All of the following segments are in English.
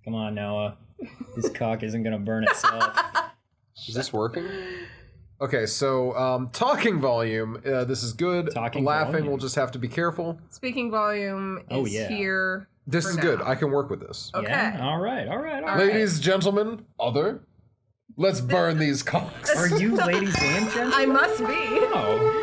Come on, Noah. This cock isn't gonna burn itself. Is this working? Okay, so talking volume. This is good. Talking Laughing, volume. we'll just have to be careful. Speaking volume is here. This for is now. good. I can work with this. Okay. Yeah? All right. Ladies, gentlemen, other. Let's burn these cocks. Are you ladies and gentlemen? I must be. Oh.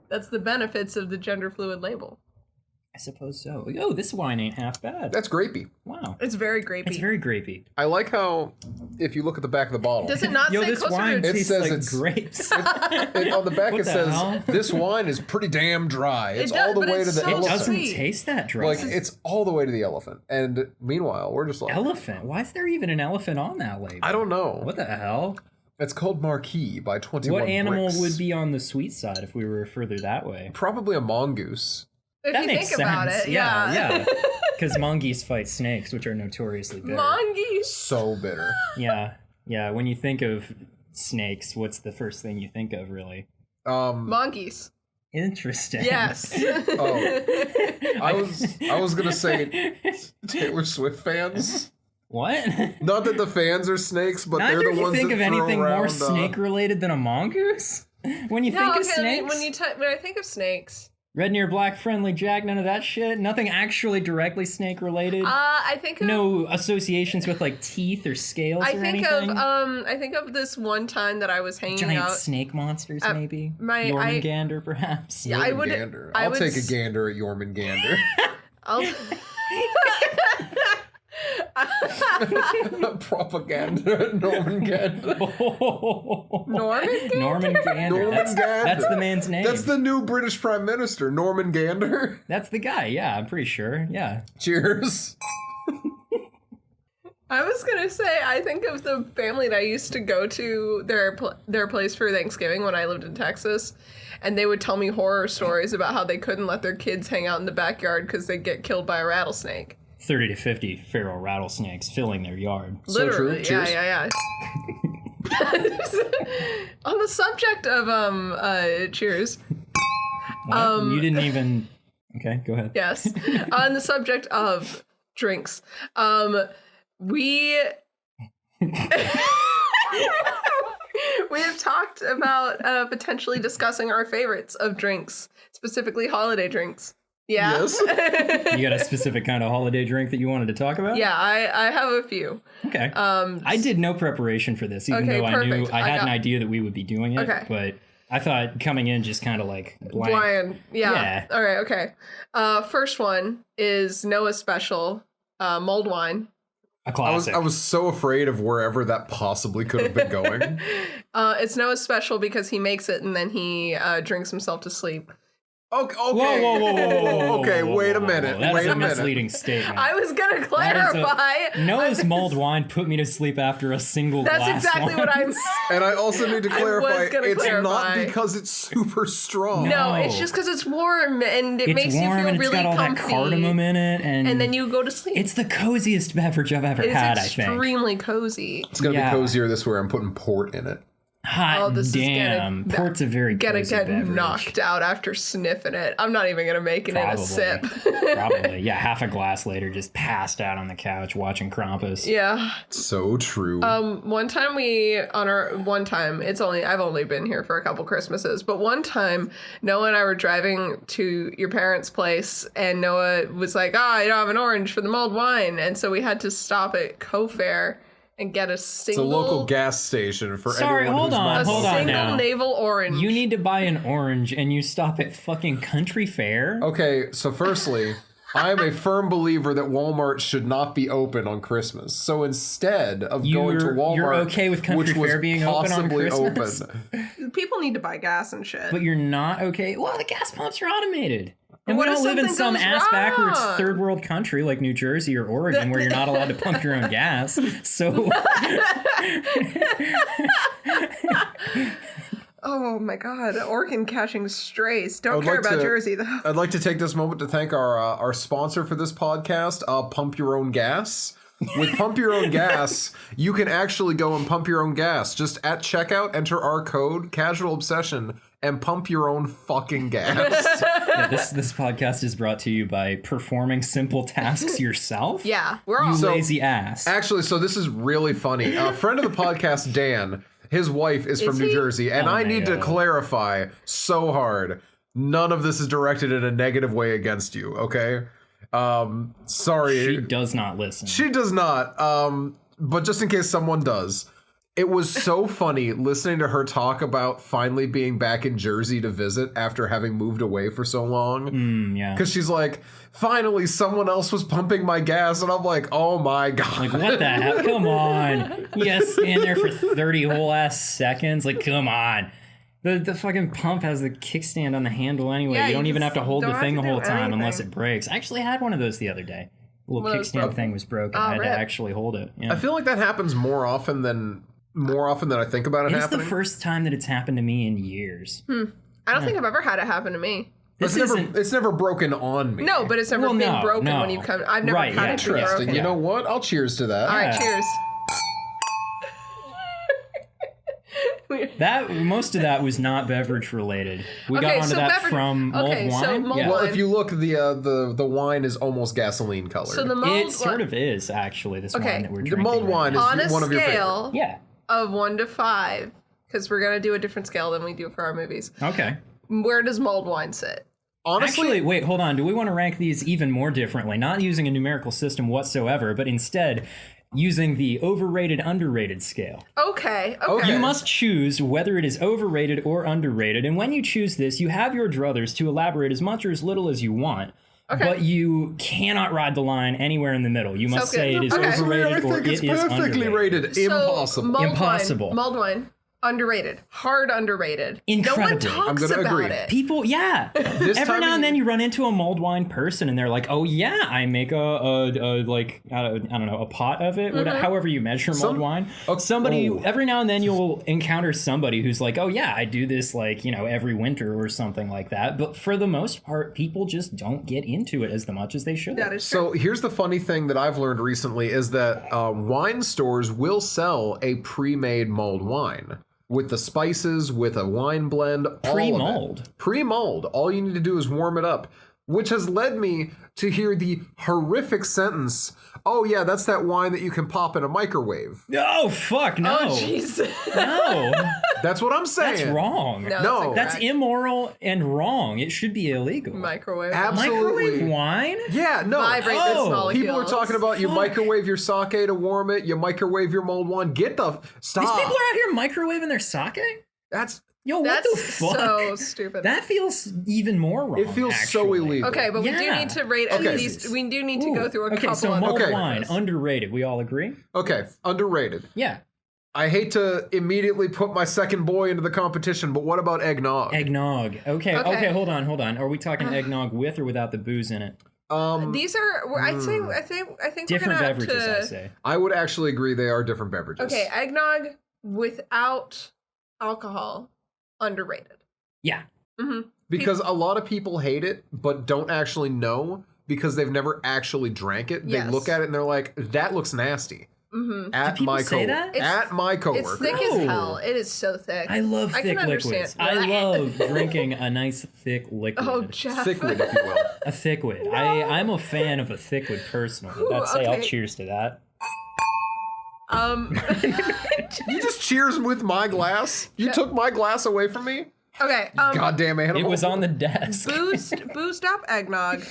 That's the benefits of the gender fluid label. I suppose so. Oh, this wine ain't half bad. That's grapey. Wow. It's very grapey. It's very grapey. I like how, if you look at the back of the bottle, Does it not Yo, say this closer wine to... It tastes says like it's- grapes. on the back What it the says, hell? this wine is pretty damn dry. It's does, all the but way it's to the so It elephant. doesn't sweet. taste that dry. Like, it's all the way to the elephant. And meanwhile, we're just like, Elephant? Why is there even an elephant on that label? I don't know. What the hell? It's called Marquis by 21 What animal Bricks. would be on the sweet side if we were further that way? Probably a mongoose. If That you makes think sense. about it, Yeah. Because mongoose fight snakes, which are notoriously bitter. Mongoose. So bitter. Yeah. When you think of snakes, what's the first thing you think of, really? Monkeys. Interesting. Yes. I was gonna say Taylor Swift fans. What? Not that the fans are snakes, but Neither they're the you ones think that of throw anything more around, snake-related than a mongoose? When you think of snakes? When I think of snakes, Red near black friendly Jack, none of that shit? Nothing actually directly snake-related? I think of No associations with, like, teeth or scales or anything? I think of this one time that I was hanging Giant out. snake monsters, maybe? my- Jormungandr, perhaps? Yeah, I would. Gander. I I'll would take a s- gander at Jormungandr. I'll. Propaganda at Normangander. Norman? Norman Gander. Norman That's, Gander. that's the man's name. That's the new British Prime Minister, Norman Gander. That's the guy, yeah, I'm pretty sure. Yeah. Cheers. I was gonna say, I think of the family that I used to go to their place for Thanksgiving when I lived in Texas, and they would tell me horror stories about how they couldn't let their kids hang out in the backyard because they'd get killed by a rattlesnake. 30 to 50 feral rattlesnakes filling their yard. So true. Literally, Cheers. yeah. On the subject of cheers. What? You didn't even... Okay, go ahead. Yes. On the subject of drinks, we we have talked about potentially discussing our favorites of drinks, specifically holiday drinks. Yeah. Yes. You got a specific kind of holiday drink that you wanted to talk about? Yeah, I have a few. Okay. I did no preparation for this, even Okay, though I knew perfect. I had an got- idea that we would be doing it. Okay. But I thought coming in just kind of like blank. Brian. Yeah. Yeah. All right. Okay. First one is Noah's special mulled wine. A classic. I was so afraid of wherever that possibly could have been going. It's Noah's special because he makes it and then he drinks himself to sleep. Okay. Whoa. Okay, wait a minute. That is Wait a a minute. misleading statement. I was gonna That is clarify. Noah's mulled wine put me to sleep after a single That's glass exactly what I'm. And I also need to clarify, gonna it's not clarify. because it's super strong. No, No. it's just because it's warm and it It's makes warm you feel and it's really got all comfy. that cardamom in it, and And then you go to sleep. it's the coziest beverage I've ever It's had. I think. extremely cozy. It's going to Yeah. be cozier this way. I'm putting port in it. Hot Oh, this is damn! gonna- Port's a very Gonna cozy get beverage. knocked out after sniffing it. I'm not even gonna make it in a sip. Probably, yeah. Half a glass later, just passed out on the couch watching Krampus. Yeah. So true. One time I've only been here for a couple Christmases, but one time Noah and I were driving to your parents' place and Noah was like, I don't have an orange for the mulled wine. And so we had to stop at Co-Fair and get a it's a single local gas station for Sorry, anyone hold who's on, not hold on single now. navel orange. You need to buy an orange, and you stop at fucking Country Fair. Okay, so firstly, I am a firm believer that Walmart should not be open on Christmas. So instead of going to Walmart, You're okay with Country which was Fair being open on possibly Christmas? People need to buy gas and shit. But you're not okay. Well, the gas pumps are automated. And What we if don't live in something some goes ass backwards wrong? third world country like New Jersey or Oregon where you're not allowed to pump your own gas. So Oh my God, Oregon catching strays. Don't I'd care like about to- Jersey though. I'd like to take this moment to thank our sponsor for this podcast, Pump Your Own Gas. With Pump Your Own Gas, you can actually go and pump your own gas. Just at checkout, enter our code, Casual Obsession, and pump your own fucking gas. Yeah, this podcast is brought to you by performing simple tasks yourself. Yeah, we're all. You So- lazy ass. Actually, so this is really funny. A friend of the podcast, Dan, his wife is from New he? Jersey, and Oh, I need to man. clarify so hard. None of this is directed in a negative way against you, okay? Sorry. She does not listen. She does not. But just in case someone does, it was so funny listening to her talk about finally being back in Jersey to visit after having moved away for so long. Yeah. Because she's like, finally, someone else was pumping my gas, and I'm like, oh my god. Like, what the hell? Come on. You gotta stand there for 30 whole ass seconds. Like, come on. The fucking pump has the kickstand on the handle anyway. Yeah, you don't you even just have to hold don't the have thing to the do whole time unless anything. it breaks. I actually had one of those the other day. The little One of those kickstand broke? thing was broken. Oh, I had to rip. actually hold it. Yeah. I feel like that happens more often than I think about it It's the happening. first time that it's happened to me in years. I don't think I've ever had it happen to me. This isn't. It's never broken on me. No, but it's never Well, been no, broken no. when you come. I've never Right, had yeah, it be true. broken. You know what? I'll cheers to that. All right, Yeah. cheers. That most of that was not beverage related. We got Okay, onto so that beverage- from mulled okay, so wine. mulled yeah. Well, wine. if you look, the wine is almost gasoline colored. So the mold It sort of is actually this Okay. wine that we're the drinking. mulled right wine now. is on a one of your favorite. scale Yeah. of 1 to 5, because we're gonna do a different scale than we do for our movies. Okay. Where does mulled wine sit? Honestly, Actually, wait, hold on. Do we want to rank these even more differently? Not using a numerical system whatsoever, but instead using the overrated underrated scale. Okay. Okay. You must choose whether it is overrated or underrated, and when you choose this, you have your druthers to elaborate as much or as little as you want. Okay. But you cannot ride the line anywhere in the middle. You must So say good. it is Okay. I overrated or think it it's is perfectly underrated. rated. So, Impossible. mulled Impossible. Wine, mulled wine, underrated, hard underrated. Incredibly. No one talks I'm gonna about agree. it. People, yeah. This Every time now of and then year- you run into a mulled wine person, and they're like, "Oh yeah, I make a like I don't know, a pot of it, Mm-hmm. however you measure mulled Some- wine." Oh, Somebody oh. every now and then you'll encounter somebody who's like, "Oh yeah, I do this like every winter or something like that." But for the most part, people just don't get into it as much as they should. That is true. So here's the funny thing that I've learned recently is that wine stores will sell a pre-made mulled wine with the spices, with a wine blend, all of it. Pre-mulled. Pre-mulled. All you need to do is warm it up, which has led me to hear the horrific sentence, "Oh yeah, that's that wine that you can pop in a microwave." Oh fuck no! Oh jeez. No, That's what I'm saying. that's wrong. No. That's immoral and wrong. It should be illegal. Microwave. Absolutely. Microwave wine? Yeah, no. Vibrate Oh, this molecule. People are talking about you Fuck. microwave your sake to warm it, you microwave your mulled wine. Get the stop. These people are out here microwaving their sake? That's Yo, what That's the fuck? so stupid. That feels even more wrong. it feels so actually. illegal. Okay, but we do Yeah. need to rate at Okay. least. We do need to go through a Okay, couple so of mulled Okay. wine, underrated. We all agree? Okay, underrated. Yeah. I hate to immediately put my second boy into the competition, but what about eggnog? Eggnog. Okay, Okay. okay, hold on. Are we talking eggnog with or without the booze in it? These are. I think. Different we're gonna beverages, have to, I say. I would actually agree they are different beverages. Okay, eggnog without alcohol, underrated. Yeah. Because a lot of people hate it, but don't actually know because they've never actually drank it. They Yes. look at it and they're like, "That looks nasty." At people my say that? at my coworker. It's thick as No. hell. It is so thick. I love I thick can liquids. understand. I love drinking a nice thick liquid. Oh, Jeff. Thickwood, if you will. A thickwid. I'm a fan of a thickwid personally. I'd say I'll okay. cheers to that. You just cheers with my glass. You took my glass away from me. Okay. Goddamn animal. It was on the desk. Boozed up eggnog,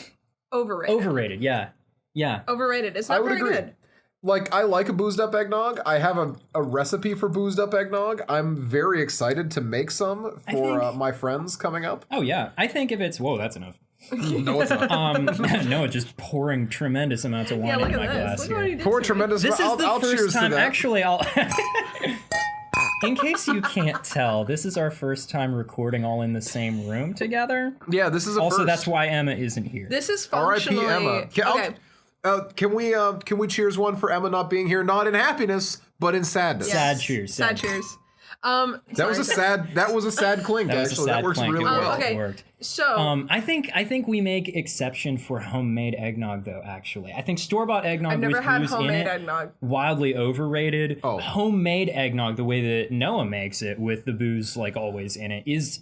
overrated. Overrated, yeah. Yeah. Overrated. It's I not would very agree. good. Like, I like a boozed up eggnog. I have a recipe for boozed up eggnog. I'm very excited to make some for think- my friends coming up. Oh yeah. I think if it's whoa, that's enough. No, it's not. No, just pouring tremendous amounts of wine Yeah, look into my at this. glass Look here. what he did Pour to me. tremendous. This is I'll the cheers first to time. that. Actually, I'll. In case you can't tell, this is our first time recording all in the same room together. Yeah, this is a Also, first. that's why Emma isn't here. This is R.I.P. functionally. Emma. Can we cheers one for Emma not being here? Not in happiness, but in sadness. Sad cheers. Sad cheers. That was a sad clink. That was a Actually, sad that works clink. really It well. worked. Okay. It worked. So I think we make exception for homemade eggnog though. Actually, I think store bought eggnog I've never with had booze in homemade it, eggnog. wildly overrated. Oh. Homemade eggnog, the way that Noah makes it with the booze like always in it, is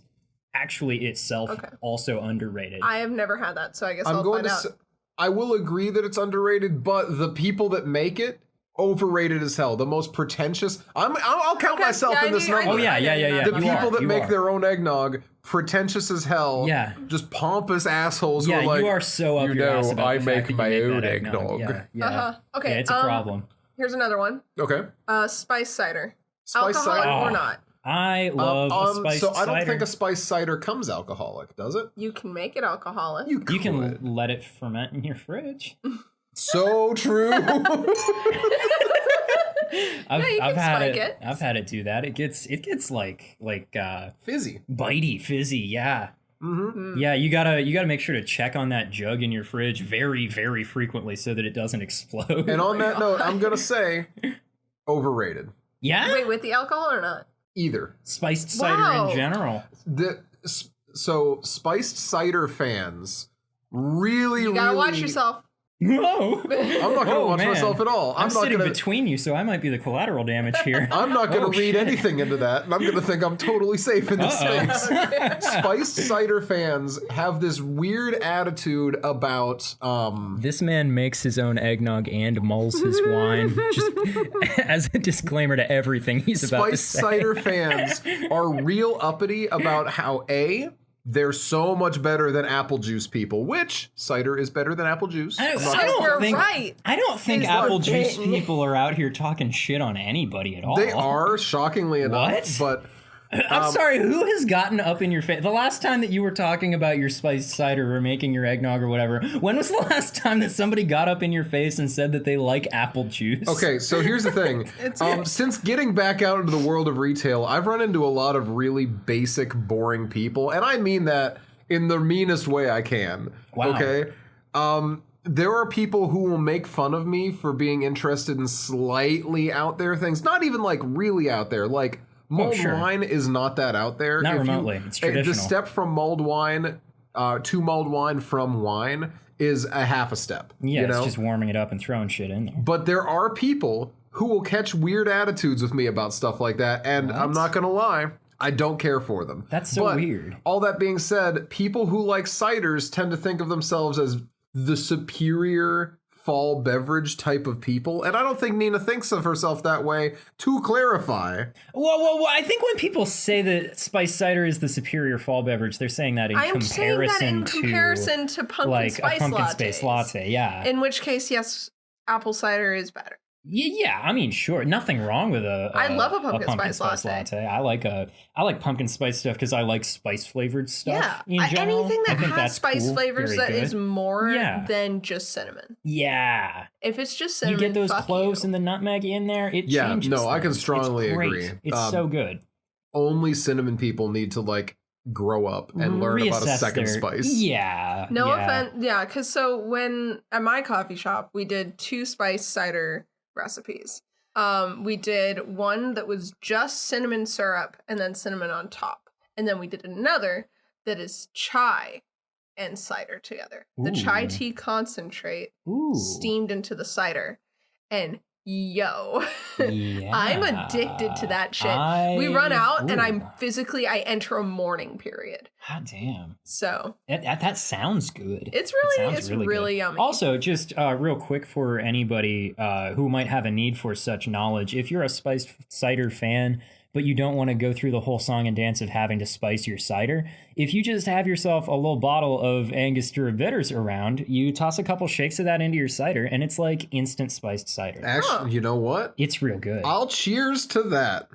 actually itself also underrated. I have never had that, so I guess I'm I'll going find to. out. I will agree that it's underrated, but the people that make it overrated as hell. The most pretentious. I'll count Okay, myself yeah, in this I number. Oh, yeah. The You people are, that you make are. their own eggnog, pretentious as hell. Yeah. Just pompous assholes yeah, who are like, you are so up you your ass know, about I the make fact that my you own make that eggnog. Yeah. Okay, Yeah, it's a problem. Here's another one. Okay. Spice cider. Spice Alcoholic cider. or not? I love a spiced so I don't cider. think a spice cider comes alcoholic, does it? You can make it alcoholic. You could. can let it ferment in your fridge. So true. I've had spike it. it. I've had it do that. It gets like Fizzy. bitey, fizzy. Yeah. Mm-hmm. Yeah, you gotta make sure to check on that jug in your fridge very, very frequently so that it doesn't explode. And on that note, I'm gonna say overrated. yeah, Wait, with the alcohol or not? Either. spiced cider Wow. in general. So spiced cider fans really, You gotta really watch yourself. Whoa! I'm not gonna Oh, watch man. myself at all. I'm I'm not sitting gonna. between you, so I might be the collateral damage here. I'm not gonna Oh, read shit. anything into that, and I'm gonna think I'm totally safe in this Uh-oh. space. Spiced cider fans have this weird attitude about This man makes his own eggnog and mulls his wine. Just as a disclaimer to everything he's about to spiced say. cider fans are real uppity about how they're so much better than apple juice people, which cider is better than apple juice. I I'm not- You're right. I don't think Is apple the juice thing. people are out here talking shit on anybody at all. They are, shockingly enough, What? but I'm sorry, who has gotten up in your face? The last time that you were talking about your spiced cider or making your eggnog or whatever, when was the last time that somebody got up in your face and said that they like apple juice? okay, so here's the thing. Since getting back out into the world of retail, I've run into a lot of really basic, boring people, and I mean that in the meanest way I can. Wow. Okay? There are people who will make fun of me for being interested in slightly out there things, not even like really out there, like mulled sure. wine is not that out there. Not If you- remotely. It's The traditional. step from mulled wine to mulled wine from wine is a half a step. Yeah, you it's know? just warming it up and throwing shit in there. But there are people who will catch weird attitudes with me about stuff like that, and I'm not gonna lie, I don't care for them. That's so But weird. All that being said, people who like ciders tend to think of themselves as the superior fall beverage type of people, and I don't think Nina thinks of herself that way. To clarify, Well, I think when people say that spiced cider is the superior fall beverage, they're saying that in I'm saying that in comparison to pumpkin like spice a pumpkin lattes. spice latte. Yeah. In which case, yes, apple cider is better. Yeah, I mean, sure, nothing wrong with I love a pumpkin spice latte. I like pumpkin spice stuff because I like spice flavored stuff. Yeah, in general. anything I that think has that's spice cool. flavors Very that good. is more Yeah. than just cinnamon. Yeah, If it's just you cinnamon, get those fuck cloves you. and the nutmeg in there. It Yeah, changes. no, I can things. strongly It's great. agree. It's so good. only cinnamon people need to like grow up and learn about a Reassess second their- spice. Yeah. No yeah. offense, yeah, because so when at my coffee shop we did 2 spice cider recipes. We did one that was just cinnamon syrup and then cinnamon on top, and then we did another that is chai and cider together. The chai Ooh. tea concentrate Ooh. steamed into the cider, and yo, Yeah. I'm addicted to that shit. We run out, and I enter a mourning period. God damn. So That sounds good. it's Sounds really, good. yummy. Also, just real quick for anybody who might have a need for such knowledge, if you're a spiced cider fan, but you don't want to go through the whole song and dance of having to spice your cider, if you just have yourself a little bottle of Angostura bitters around, you toss a couple shakes of that into your cider, and it's like instant spiced cider. Actually, you know what? It's real good. I'll cheers to that.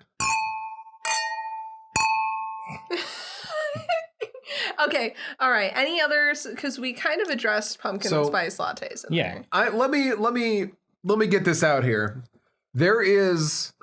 Okay, all right. Any others? Because we kind of addressed pumpkin So- spice lattes. In Yeah. there. Let me get this out here. There is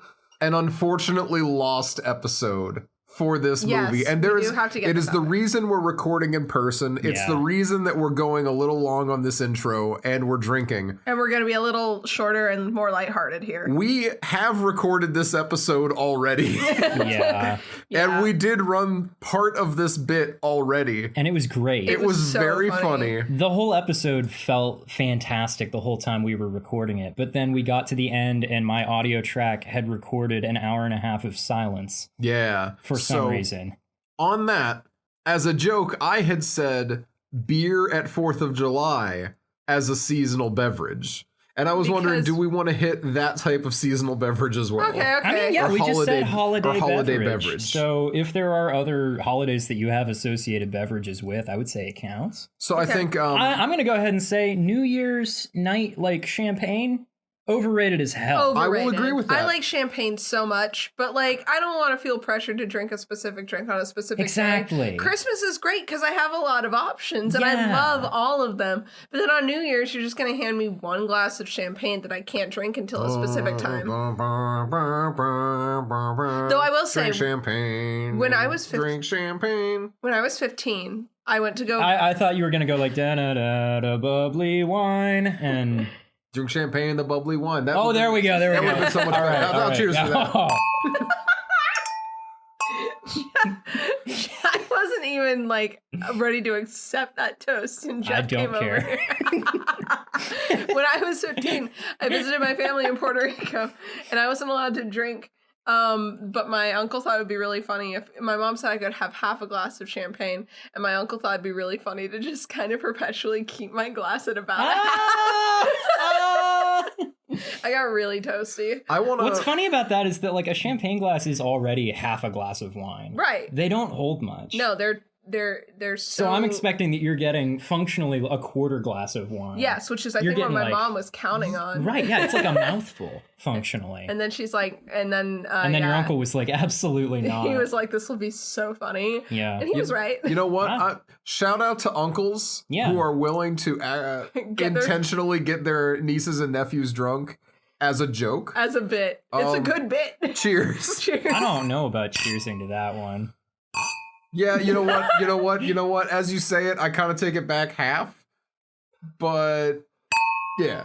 an unfortunately lost episode for this Yes, movie, and we there's do have to get it this is the out there. reason we're recording in person. It's Yeah. the reason that we're going a little long on this intro and we're drinking. And we're going to be a little shorter and more lighthearted here. We have recorded this episode already, Yeah. and we did run part of this bit already. And it was great. It was was so very funny. funny. The whole episode felt fantastic the whole time we were recording it, but then we got to the end and my audio track had recorded an hour and a half of silence Yeah. for some So, reason. on that, as a joke, I had said beer at 4th of July as a seasonal beverage. And I was wondering, Because- do we want to hit that type of seasonal beverage as well? Okay. I mean, yeah, Or we just said holiday- holiday, or holiday beverage. beverage. So if there are other holidays that you have associated beverages with, I would say it counts. So I Okay. think I'm going to go ahead and say New Year's night, like champagne, overrated as hell. I will Overrated. agree with that. I like champagne so much, but like I don't want to feel pressured to drink a specific drink on a specific Exactly. day. Christmas is great because I have a lot of options and I Yeah. love all of them. But then on New Year's, you're just gonna hand me one glass of champagne that I can't drink until a specific time. Though I will say, drink champagne. when I was 15 drink champagne. when I was 15, I went to go. I thought you were going to go like da da da da bubbly wine and Drink champagne, the bubbly wine. That oh, would there be- we go. There we that go. would've been so much All better. right, Now, all right. cheers for that. I wasn't even like ready to accept that toast, and Jeff don't came care. over. When I was 15, I visited my family in Puerto Rico, and I wasn't allowed to drink. But my uncle thought it would be really funny if my mom said I could have half a glass of champagne, and my uncle thought it'd be really funny to just kind of perpetually keep my glass at about a half. I got really toasty. I want What's to. funny about that is that like a champagne glass is already half a glass of wine. Right. They don't hold much. No, they're So I'm expecting that you're getting functionally a quarter glass of wine. Yes, which is I You're think what my getting, like- mom was counting on. Right. Yeah. It's like a mouthful functionally. And then she's like, and then And then your yeah. uncle was like, absolutely not. He was like, "This will be so funny," yeah. and he was right. You know what? Wow. Shout out to uncles Yeah. who are willing to Get their- intentionally get their nieces and nephews drunk as a joke. As a bit, it's a Um, good bit. Cheers. Cheers. I don't know about cheersing to that one. Yeah, you know what? You know what? You know what? As you say it, I kind of take it back half. But yeah.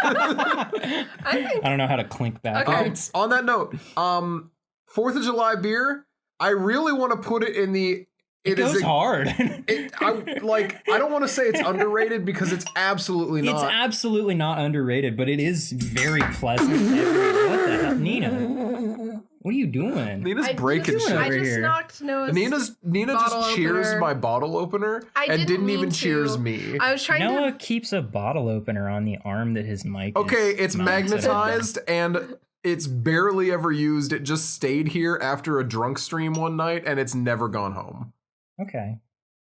I think I don't know how to clink back. Okay. On that note, 4th of July beer, I really want to put it in the It goes hard. I don't want to say it's underrated because it's absolutely It's not. absolutely not underrated, but it is very pleasant. What the hell? Nina, what are you doing? Nina's I breaking just, shit. I over just here. knocked Noah's. Nina bottle just cheers opener. my bottle opener I and didn't mean even to. cheers me. I was trying Noah to. keeps a bottle opener on the arm that his mic Okay, is it's mounted. magnetized and it's barely ever used. It just stayed here after a drunk stream one night and it's never gone home. Okay.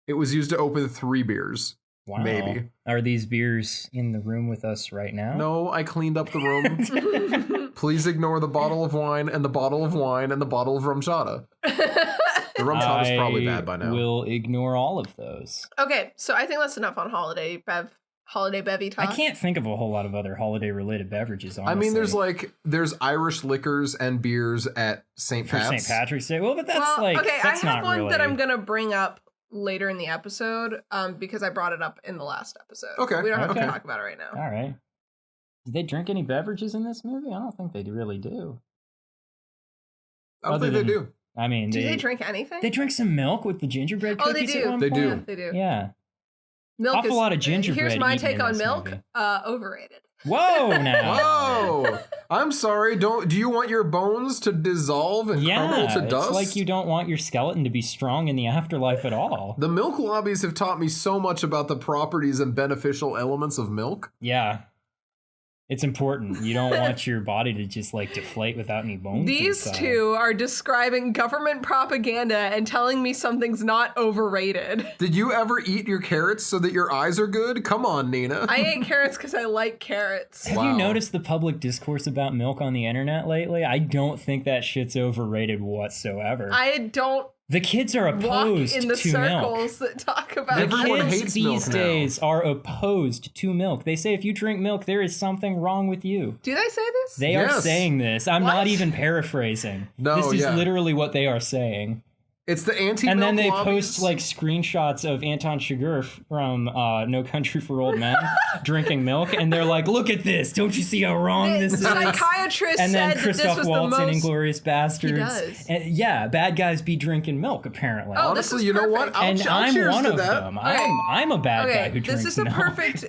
It was used to open 3 beers. Wow. Maybe. Are these beers in the room with us right now? No, I cleaned up the room. Please ignore the bottle of wine and the bottle of wine and the bottle of rum chata. The rum chata is probably bad by now. Will ignore all of those. Okay, so I think that's enough on holiday bevy talk. I can't think of a whole lot of other holiday related beverages. Honestly. I mean, there's Irish liquors and beers at St. for Pat's. St. Patrick's Day. Well, but that's Well, like okay, that's I have not one really... that I'm gonna bring up later in the episode, because I brought it up in the last episode. Okay, we don't have okay. to talk about it right now. All right. Did they drink any beverages in this movie? I don't think they really do. I don't Other think they than- do. I mean, Do they drink anything? They drink some milk with the gingerbread Oh, they cookies at do. one They point. do. Yeah, they do. Yeah. Milk Awful is, lot of gingerbread Here's my eaten take in on this milk. movie. Overrated. Whoa, now. Whoa! I'm sorry. Do you want your bones to dissolve and crumble Yeah, to it's dust? like you don't want your skeleton to be strong in the afterlife at all. The milk lobbies have taught me so much about the properties and beneficial elements of milk. Yeah. It's important. You don't want your body to just like deflate without any bones. These inside. two are describing government propaganda and telling me something's not overrated. Did you ever eat your carrots so that your eyes are good? Come on, Nina. I ate carrots because I like carrots. Have Wow. you noticed the public discourse about milk on the internet lately? I don't think that shit's overrated whatsoever. I don't The kids are walk opposed in the to milk. circles that talk about The Everyone kids hates milk these now. days are opposed to milk. They say if you drink milk, there is something wrong with you. Do they say this? They are Yes. saying this. I'm What? not even paraphrasing. No, this is yeah. literally what they are saying. It's the anti-milk And then they lobbies. post like screenshots of Anton Chigurh from No Country for Old Men drinking milk, and they're like, "Look at this! Don't you see how wrong The this is?" psychiatrist And then said that this Christoph was the Waltz in most... Inglorious Bastards. He does. And, yeah, bad guys be drinking milk apparently. Oh, this Honestly, is you know what? perfect. I'll and I'll I'm cheers one to of that. them. Okay. I'm a bad guy who Okay, drinks this is a milk. perfect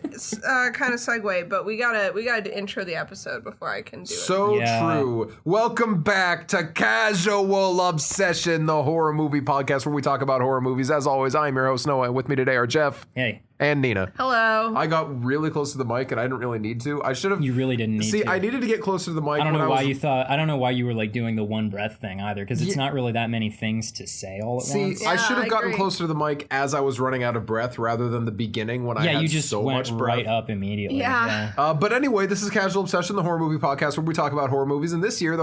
kind of segue, but we gotta intro the episode before I can do it. So Yeah. true. Welcome back to Casual Obsession, the horror movie podcast where we talk about horror movies. As always, I'm your host Noah, and with me today are Jeff Hey, and Nina. Hello. I got really close to the mic, and I didn't really need to. I should have. you really didn't need See, to. I needed to get closer to the mic. I don't when know why was, you thought. I don't know why you were like doing the one breath thing either, because it's not really that many things to say all at See, once. I should have I gotten agree. closer to the mic as I was running out of breath, rather than the beginning when I Yeah, had you just so went much breath. right up immediately. Yeah. But anyway, this is Casual Obsession, the horror movie podcast where we talk about horror movies. And this year,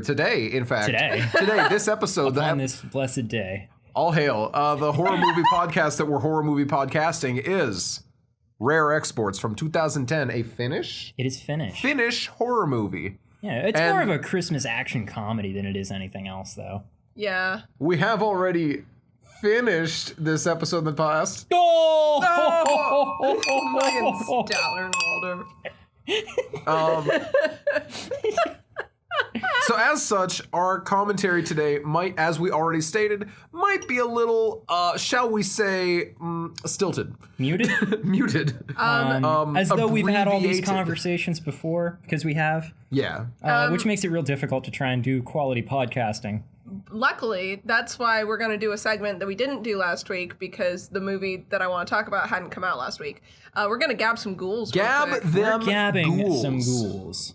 today, in fact, Today. this episode, On this blessed day. all hail, the horror movie podcast that we're horror movie podcasting is Rare Exports from 2010, a Finnish It is finished. horror movie. Yeah, it's And- more of a Christmas action comedy than it is anything else, though. Yeah. We have already finished this episode in the past. Oh! Fucking Statler and Waldorf. So as such, our commentary today might, as we already stated, might be a little, shall we say, stilted, Muted? muted. As though we've had all these abbreviated. conversations before, because we have, Yeah. which makes it real difficult to try and do quality podcasting. Luckily, that's why we're going to do a segment that we didn't do last week because the movie that I want to talk about hadn't come out last week. We're going to gab some ghouls. real Gab quick. them Gabbing ghouls. some ghouls.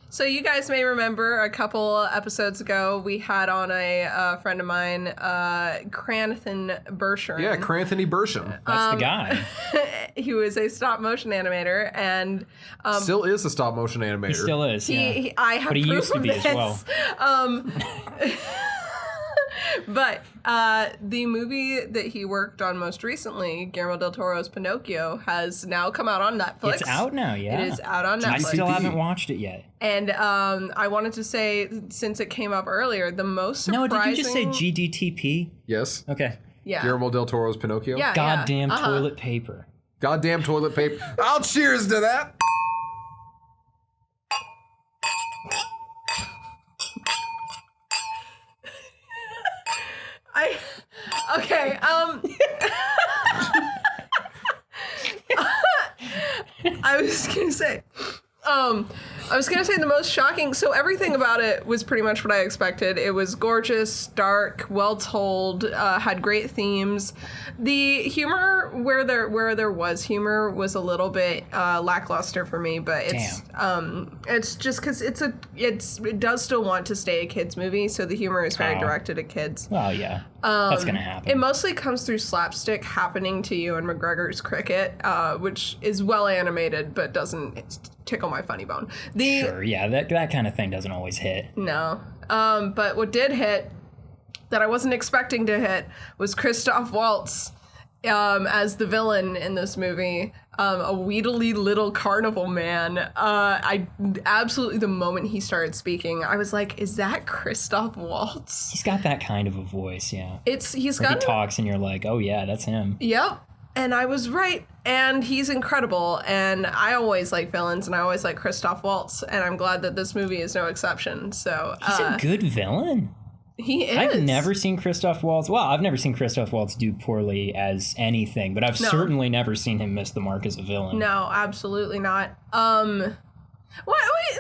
So you guys may remember a couple episodes ago we had on a friend of mine, Cranathan Bershern. Yeah, Cranthony Bersham. That's the guy. He was a stop motion animator, and Still is a stop motion animator. He still is. Yeah. I have But he proof used to of be as this. well. But the movie that he worked on most recently, Guillermo del Toro's Pinocchio, has now come out on Netflix. It's out now, yeah. It is out on I Netflix. still GTP. haven't watched it yet. And I wanted to say, since it came up earlier, the most surprising... No, did you just say GDTP? Yes. Okay. Yeah. Guillermo del Toro's Pinocchio. Yeah, Goddamn yeah. Uh-huh. toilet paper. Goddamn toilet paper. I'll cheers to that. Okay, I was gonna say the most shocking. So everything about it was pretty much what I expected. It was gorgeous, dark, well told, had great themes. The humor, where there was humor, was a little bit lackluster for me. But it's just because it does still want to stay a kids movie, so the humor is very Oh. directed at kids. Well, yeah. That's going to happen. It mostly comes through slapstick happening to you and McGregor's cricket, which is well animated but doesn't tickle my funny bone. Sure, yeah. That kind of thing doesn't always hit. No. But what did hit that I wasn't expecting to hit was Christoph Waltz as the villain in this movie. A wheedly little carnival man. I absolutely, the moment he started speaking, I was like, is that Christoph Waltz? He's got that kind of a voice, yeah. He's He got talks and you're like, oh yeah, that's him. Yep. And I was right. And he's incredible. And I always like villains, and I always like Christoph Waltz. And I'm glad that this movie is no exception. So He's a good villain. he is. I've never seen Christoph Waltz. Well, I've never seen Christoph Waltz do poorly as anything, but I've certainly never seen him miss the mark as a villain. No, absolutely not. What? Wait,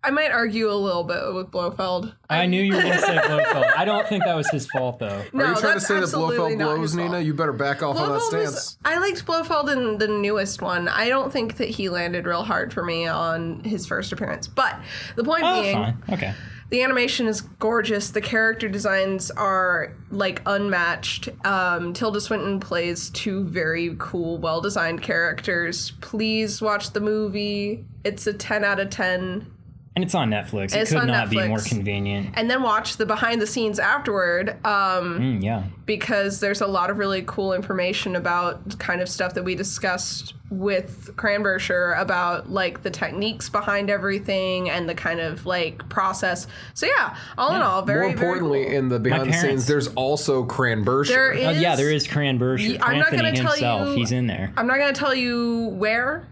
I might argue a little bit with Blofeld. I knew you were going to say Blofeld. I don't think that was his fault, though. No, Are you trying to that's say that absolutely Blofeld not blows, his fault. Nina? You better back off on that Blofeld stance. I liked Blofeld in the newest one. I don't think that he landed real hard for me on his first appearance. But the point Oh, being, fine. Okay. the animation is gorgeous. The character designs are like unmatched. Tilda Swinton plays two very cool, well-designed characters. Please watch the movie. It's a 10 out of 10. And it's on Netflix. It It's could on not be Netflix. more convenient. And then watch the behind the scenes afterward. Yeah. Because there's a lot of really cool information about kind of stuff that we discussed with Cranbershire about like the techniques behind everything and the kind of like process. So yeah, all in all, very, More importantly, very cool. in the behind the parents- scenes, there's also Cranbershire. There is, Yeah, there is Cranbershire. I'm not Anthony gonna tell himself. you- He's in there. I'm not going to tell you where,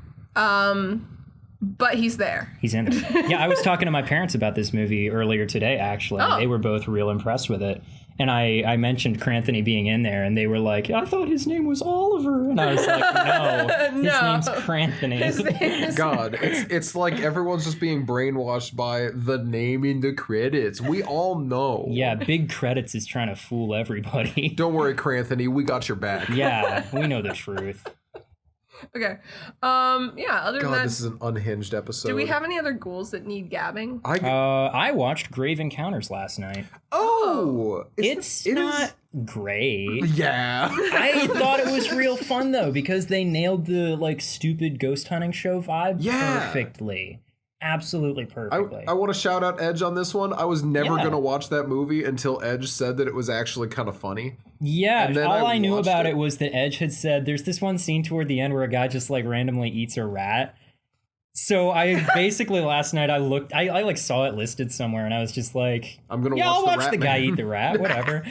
but he's there. He's in there. Yeah, I was talking to my parents about this movie earlier today, actually. Oh. They were both real impressed with it. And I mentioned Cranthony being in there, and they were like, I thought his name was Oliver. And I was like, no, his No. name's Cranthony. His name is- God, it's like everyone's just being brainwashed by the name in the credits. We all know. Yeah, big credits is trying to fool everybody. Don't worry, Cranthony, we got your back. Yeah, we know the truth. Okay. Yeah, other than God, that, this is an unhinged episode. do we have any other ghouls that need gabbing? I watched Grave Encounters last night. It is- Not great. Yeah. I thought it was real fun though, because they nailed the like stupid ghost hunting show vibe Yeah. perfectly. Absolutely perfectly. I want to shout out Edge on this one. I was never Yeah. going to watch that movie until Edge said that it was actually kind of funny. Yeah, And then all I I knew watched about it. it was that Edge had said there's this one scene toward the end where a guy just like randomly eats a rat. So I basically last night I looked, I like saw it listed somewhere and I was just like, I'm going to yeah, watch I'll the watch Rat the guy Man. eat the rat, whatever.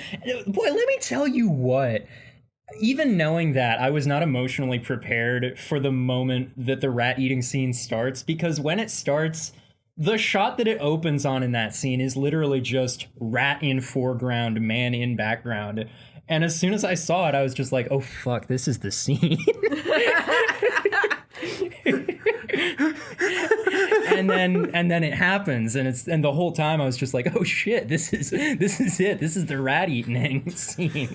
Boy, let me tell you what. Even knowing that, I was not emotionally prepared for the moment that the rat eating scene starts, because when it starts, the shot that it opens on in that scene is literally just rat in foreground, man in background. And as soon as I saw it, I was just like, oh fuck, this is the scene. and then it happens, and the whole time I was just like, oh shit, this is it. This is the rat eating scene.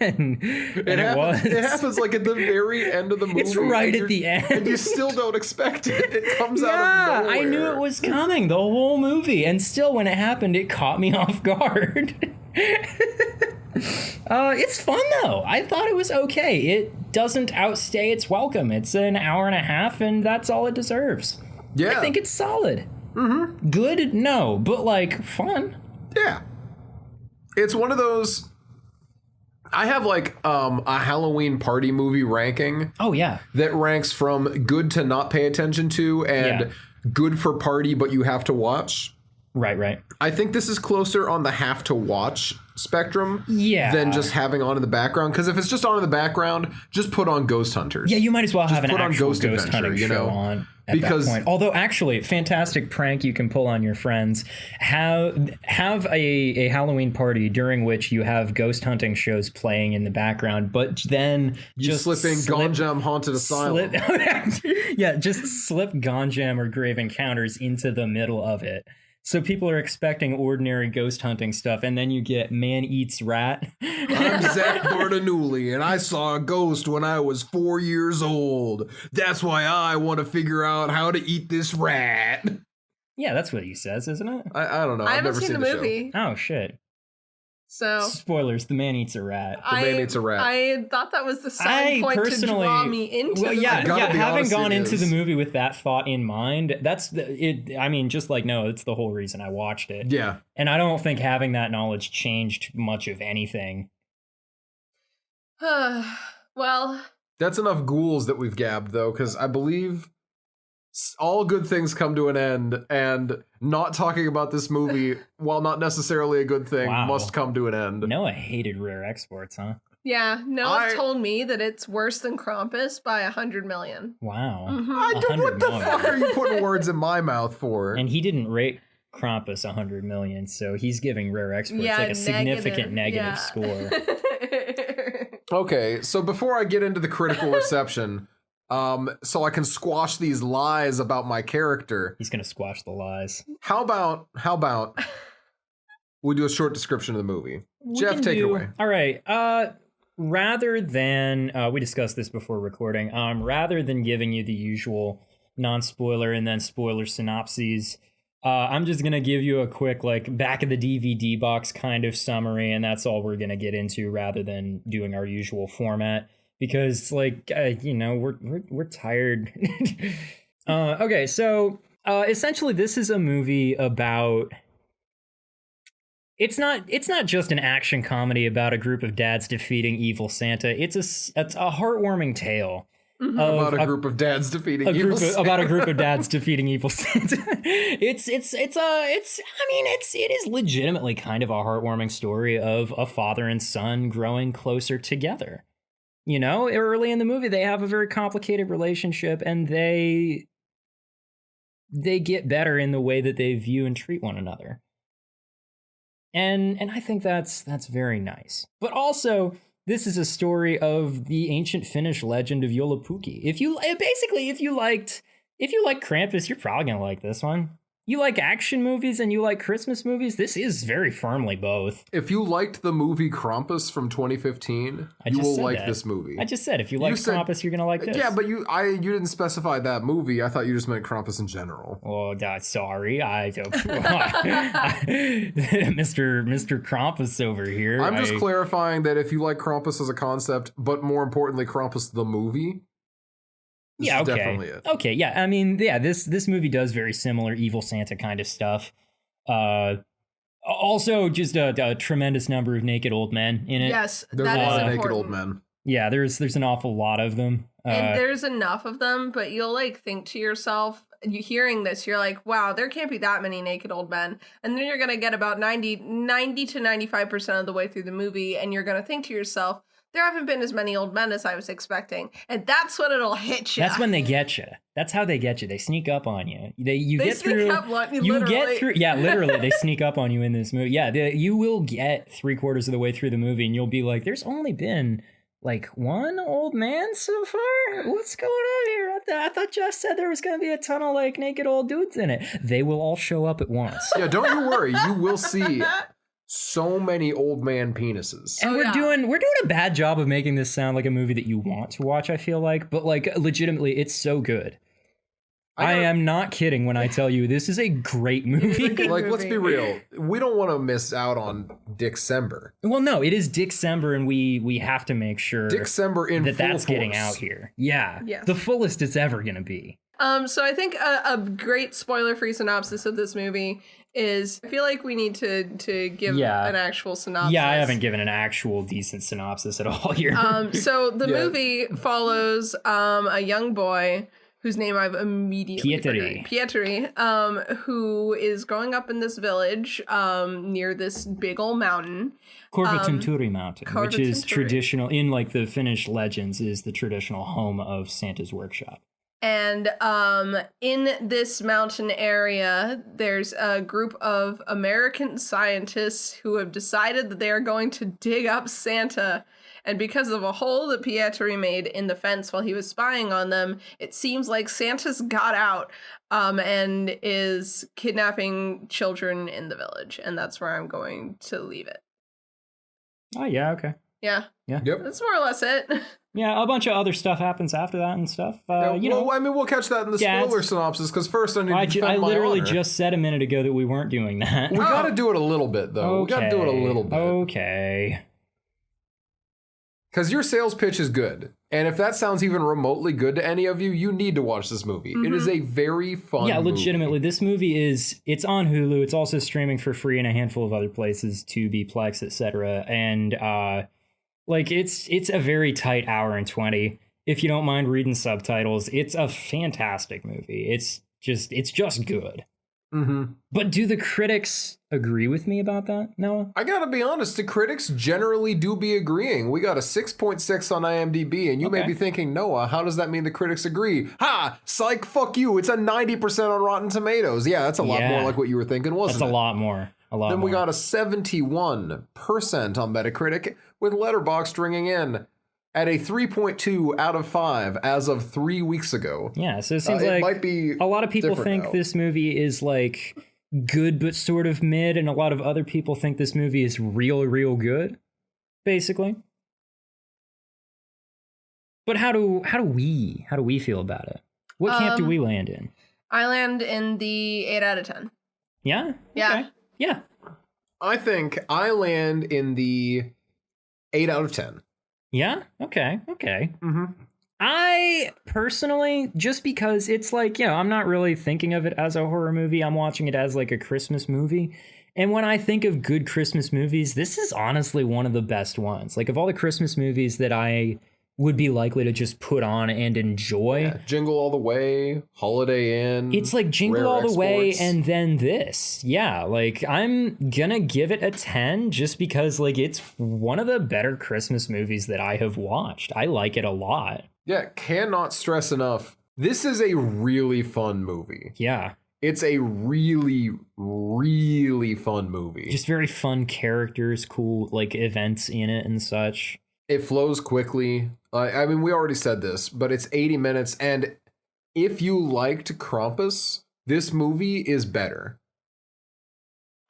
and it was. It happens like at the very end of the movie. It's right and at the you're- end. And you still don't expect it. It comes out Yeah, of nowhere. I knew it was coming the whole movie, and still when it happened, it caught me off guard. It's fun though. I thought it was okay. It doesn't outstay its welcome. It's an hour and a half, and that's all it deserves. Yeah. I think it's solid. Mm-hmm. Good? No, but like fun. Yeah. It's one of those. I have like a Halloween party movie ranking Oh yeah. that ranks from good to not pay attention to and Yeah. good for party but you have to watch. Right. I think this is closer on the have to watch spectrum Yeah. than just having on in the background. Because if it's just on in the background, just put on Ghost Hunters. Yeah, you might as well have an put on actual Ghost ghost Adventure, hunting you show know? on at Because- that point. Although, actually, fantastic prank you can pull on your friends. Have a Halloween party during which you have ghost hunting shows playing in the background, but then You just slip in Gonjam Haunted Asylum. yeah, just slip Gonjam or Grave Encounters into the middle of it. So people are expecting ordinary ghost hunting stuff, and then you get Man Eats Rat. I'm Zach Bartanulli, and I saw a ghost when I was 4 years old. That's why I want to figure out how to eat this rat. Yeah, that's what he says, isn't it? I don't know. I I've haven't never seen the show. movie, Oh, shit. so Spoilers, the man eats a rat. Man Eats a Rat. I thought that was the selling point to draw me into well, the yeah, movie. Gotta be having honest, gone it into is. the movie with that thought in mind, that's it. I mean, just like no, it's the whole reason I watched it. Yeah. And I don't think having that knowledge changed much of anything. Well, That's enough ghouls that we've gabbed, though, because I believe all good things come to an end, and not talking about this movie, while not necessarily a good thing, Wow. must come to an end. Noah hated rare exports, huh? yeah, Noah I- told me that it's worse than Krampus by 100 million. Wow. Mhm. I don't, what 100 the million. fuck are you putting words in my mouth for? And he didn't rate Krampus 100 million, so he's giving rare exports like a significant negative yeah. score. Okay, so before I get into the critical reception, so I can squash these lies about my character, He's gonna squash the lies. how about we do a short description of the movie? Jeff, can take it do- away. All right. Rather than we discussed this before recording, rather than giving you the usual non-spoiler and then spoiler synopses, I'm just gonna give you a quick like back of the DVD box kind of summary, and that's all we're gonna get into, rather than doing our usual format, because like we're tired. Okay, so Essentially, this is a movie about. It's not just an action comedy about a group of dads defeating evil Santa. It's a heartwarming tale About a group of dads defeating evil Santa. about a group of dads defeating evil Santa. It is legitimately kind of a heartwarming story of a father and son growing closer together. You know, early in the movie they have a very complicated relationship, and they get better in the way that they view and treat one another. And I think that's very nice. But also, this is a story of the ancient Finnish legend of Joulupukki. If you liked Krampus, you're probably gonna like this one. You like action movies and you like Christmas movies, this is very firmly both. If you liked the movie Krampus from 2015, you will like this movie. I just said, if you like Krampus, you're going to like this. Yeah, but you didn't specify that movie. I thought you just meant Krampus in general. Oh, God, sorry. Mr. Krampus over here. I'm just clarifying that if you like Krampus as a concept, but more importantly, Krampus the movie, this is definitely it. Okay, yeah. I mean, yeah, this movie does very similar evil Santa kind of stuff. Also, just a tremendous number of naked old men in it. Yes, There's a that lot is of naked important. old men. Yeah, there's an awful lot of them. And there's enough of them, but you'll like think to yourself, you hearing this, you're like, wow, there can't be that many naked old men. And then you're going to get about 90 to 95% of the way through the movie, and you're going to think to yourself, there haven't been as many old men as I was expecting. And that's when it'll hit you. That's when they get you. That's how they get you. They sneak up on you. They get sneak up on you, you literally. get through. Yeah, literally, they sneak up on you in this movie. Yeah, you will get 3/4 of the way through the movie, and you'll be like, "There's only been like one old man so far. What's going on here? I thought Jeff said there was going to be a ton of like naked old dudes in it. They will all show up at once." Yeah, don't you worry. You will see so many old man penises. And we're doing a bad job of making this sound like a movie that you want to watch, I feel like, but like legitimately it's so good. I am not kidding when I tell you this is a great movie. Like, let's be real. We don't want to miss out on Dickcember. Well, no, it is Dickcember, and we have to make sure Dickcember in full that's force. getting out here. Yeah. Yes. The fullest it's ever going to be. So I think a great spoiler-free synopsis of this movie is, I feel like we need to give an actual synopsis. Yeah, I haven't given an actual decent synopsis at all here. So the movie follows a young boy whose name I've immediately forgotten. Pietri, who is growing up in this village near this big old mountain. Korvattunturi Mountain, which is Korvattunturi. traditional, in like the Finnish legends, is the traditional home of Santa's workshop. And in this mountain area, there's a group of American scientists who have decided that they are going to dig up Santa. And because of a hole that Pietri made in the fence while he was spying on them, it seems like Santa's got out and is kidnapping children in the village. And that's where I'm going to leave it. Oh, yeah, okay. Yeah. Yep. That's more or less it. Yeah, a bunch of other stuff happens after that and stuff. You know, I mean, we'll catch that in the Yeah, spoiler synopsis, because first I need to defend I my literally honor. just said a minute ago that we weren't doing that. We gotta do it a little bit, though. We gotta do it a little bit. Okay. Because your sales pitch is good. And if that sounds even remotely good to any of you, you need to watch this movie. It is a very fun Yeah, movie. legitimately, this movie it's on Hulu. It's also streaming for free in a handful of other places, Tubi, Plex, etc. And like it's a very tight hour and 20. If you don't mind reading subtitles, it's a fantastic movie. It's just good. Mm-hmm. But do the critics agree with me about that, Noah? I gotta be honest, the critics generally do be agreeing. We got a 6.6 on IMDb, and you may Okay. be thinking, Noah, how does that mean the critics agree? Ha! Psych, fuck you. It's a 90% on Rotten Tomatoes. Yeah, that's a lot Yeah. more like what you were thinking, wasn't That's it? a lot more. Then we got a 71% on Metacritic, with Letterboxd ringing in at a 3.2 out of 5 as of 3 weeks ago. Yeah, so it seems It like might be a lot of people different think now. this movie is like good but sort of mid, and a lot of other people think this movie is real good, basically. But how do we feel about it? What camp do we land in? I land in the 8 out of 10. Yeah? Yeah. Okay. Yeah. I think I land in the 8 out of 10. Yeah? Okay. Mm-hmm. I personally, just because it's like, I'm not really thinking of it as a horror movie. I'm watching it as like a Christmas movie. And when I think of good Christmas movies, this is honestly one of the best ones. Like, of all the Christmas movies that I would be likely to just put on and enjoy, Jingle All the Way, Holiday Inn. it's like Jingle Rare All the Way Exports. and then this. Yeah, like I'm gonna give it a 10 just because like it's one of the better Christmas movies that I have watched. I like it a lot. Yeah, cannot stress enough. This is a really fun movie. Yeah. It's a really, really fun movie. Just very fun characters, cool like events in it and such. It flows quickly. I mean, we already said this, but it's 80 minutes. And if you liked Krampus, this movie is better.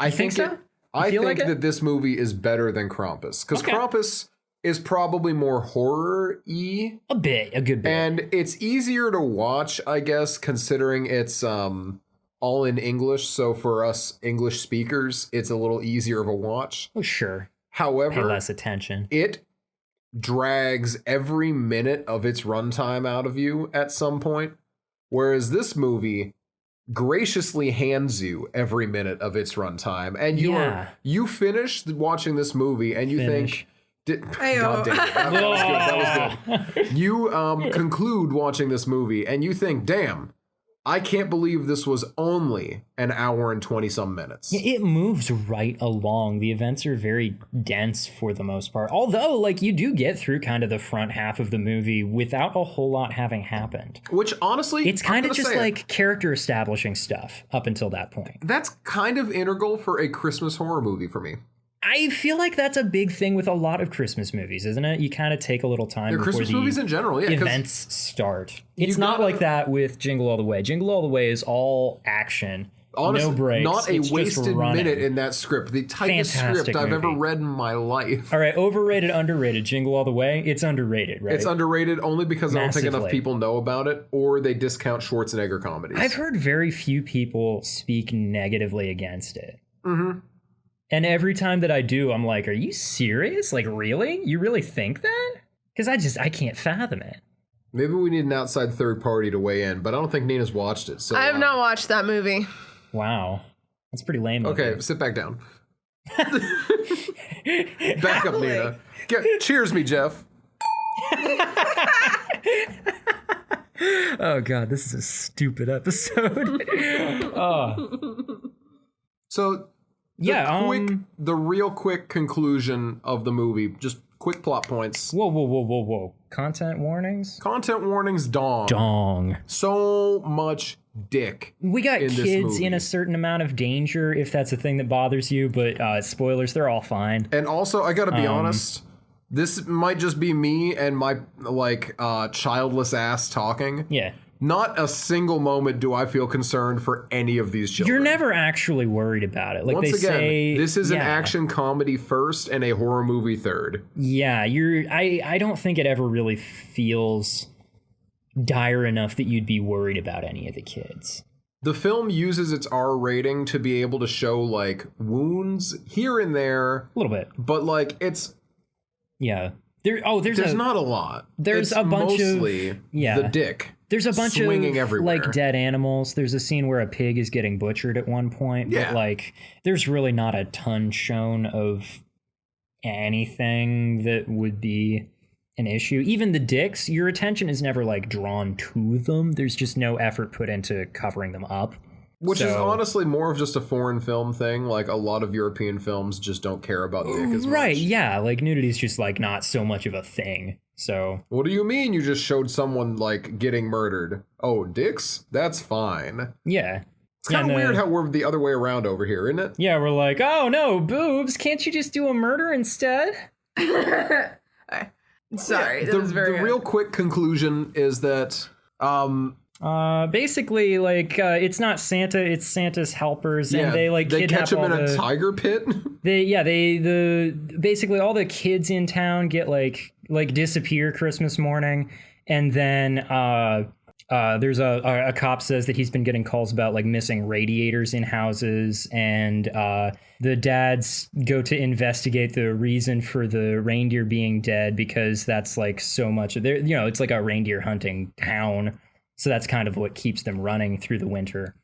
I think so? I feel think like it? that this movie is better than Krampus. Because Okay. Krampus is probably more horror-y. A good bit. And it's easier to watch, I guess, considering it's all in English. So for us English speakers, it's a little easier of a watch. Oh, sure. Pay However, less attention. it drags every minute of its runtime out of you at some point, whereas this movie graciously hands you every minute of its runtime, and you finish watching this movie and you think, God damn it, that was good. That was good. You conclude watching this movie and you think, damn, I can't believe this was only an hour and 20 some minutes. It moves right along. The events are very dense for the most part. Although, like, you do get through kind of the front half of the movie without a whole lot having happened. Which honestly, It's kind of just like character establishing stuff up until that point. that's kind of integral for a Christmas horror movie for me. I feel like that's a big thing with a lot of Christmas movies, isn't it? You kind of take a little time They're before Christmas the movies in general, yeah. 'Cause events start. It's you not gotta- like that with Jingle All the Way. Jingle All the Way is all action. honestly, no breaks. not a It's just wasted running. minute in that script. The tightest Fantastic script I've ever movie. read in my life. All right, overrated, underrated. Jingle All the Way. It's underrated, right? It's underrated only because I don't think enough Massively. people know about it, or they discount Schwarzenegger comedies. I've heard very few people speak negatively against it. Mm-hmm. And every time that I do, I'm like, are you serious? Like, really? You really think that? Because I can't fathom it. Maybe we need an outside third party to weigh in, but I don't think Nina's watched it. So I have not watched that movie. Wow. That's pretty lame. of Okay, you. sit back down. Back up, Nina. Cheers me, Jeff. Oh, God, this is a stupid episode. So, the real quick conclusion of the movie, just quick plot points. Whoa. Content warnings? Content warnings, Dong. So much dick. We got in this kids in movie. a certain amount of danger, if that's a thing that bothers you, but spoilers, they're all fine. And also, I gotta be honest, this might just be me and my, childless ass talking. Yeah. Not a single moment do I feel concerned for any of these children. You're never actually worried about it. Like Once they again, say, this is an yeah. action comedy first and a horror movie third. Yeah, I don't think it ever really feels dire enough that you'd be worried about any of the kids. The film uses its R rating to be able to show, like, wounds here and there, A little bit. but, like, it's... Yeah. There's not a lot. there's It's a bunch of- mostly yeah. the dick. There's a bunch swinging of everywhere. like dead animals. There's a scene where a pig is getting butchered at one point, Yeah. but like there's really not a ton shown of anything that would be an issue. Even the dicks, your attention is never like drawn to them. There's just no effort put into covering them up. Which is So- honestly more of just a foreign film thing. Like, a lot of European films just don't care about dick as Right, much. yeah, like nudity's just like not so much of a thing. So What do you mean you just showed someone, like, getting murdered? Oh, dicks? That's fine. yeah. It's kind of weird how we're the other way around over here, isn't it? Yeah, we're like, oh no, boobs, can't you just do a murder instead? Sorry, that The, was very the good. real quick conclusion is that Basically, like, it's not Santa, it's Santa's helpers, and they like they kidnap catch him all in a the, tiger pit. basically all the kids in town get like disappear Christmas morning, and then There's a cop says that he's been getting calls about like missing radiators in houses, and the dads go to investigate the reason for the reindeer being dead, because that's like so much of their, it's like a reindeer hunting town. So that's kind of what keeps them running through the winter.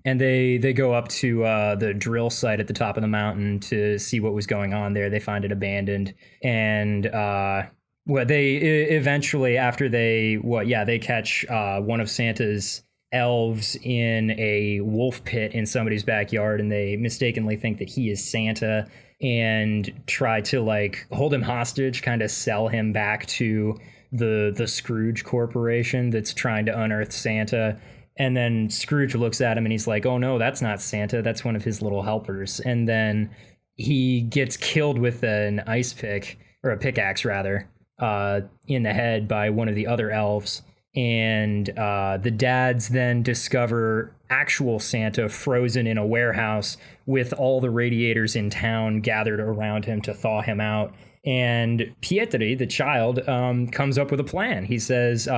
And they go up to the drill site at the top of the mountain to see what was going on there. They find it abandoned. And they eventually, after they catch one of Santa's elves in a wolf pit in somebody's backyard, and they mistakenly think that he is Santa and try to like hold him hostage, kind of sell him back to the Scrooge Corporation that's trying to unearth Santa. And then Scrooge looks at him and he's like, oh no, that's not Santa, that's one of his little helpers. And then he gets killed with an ice pick, or a pickaxe rather, in the head by one of the other elves. And the dads then discover actual Santa frozen in a warehouse with all the radiators in town gathered around him to thaw him out. And Pietri, the child, comes up with a plan. He says,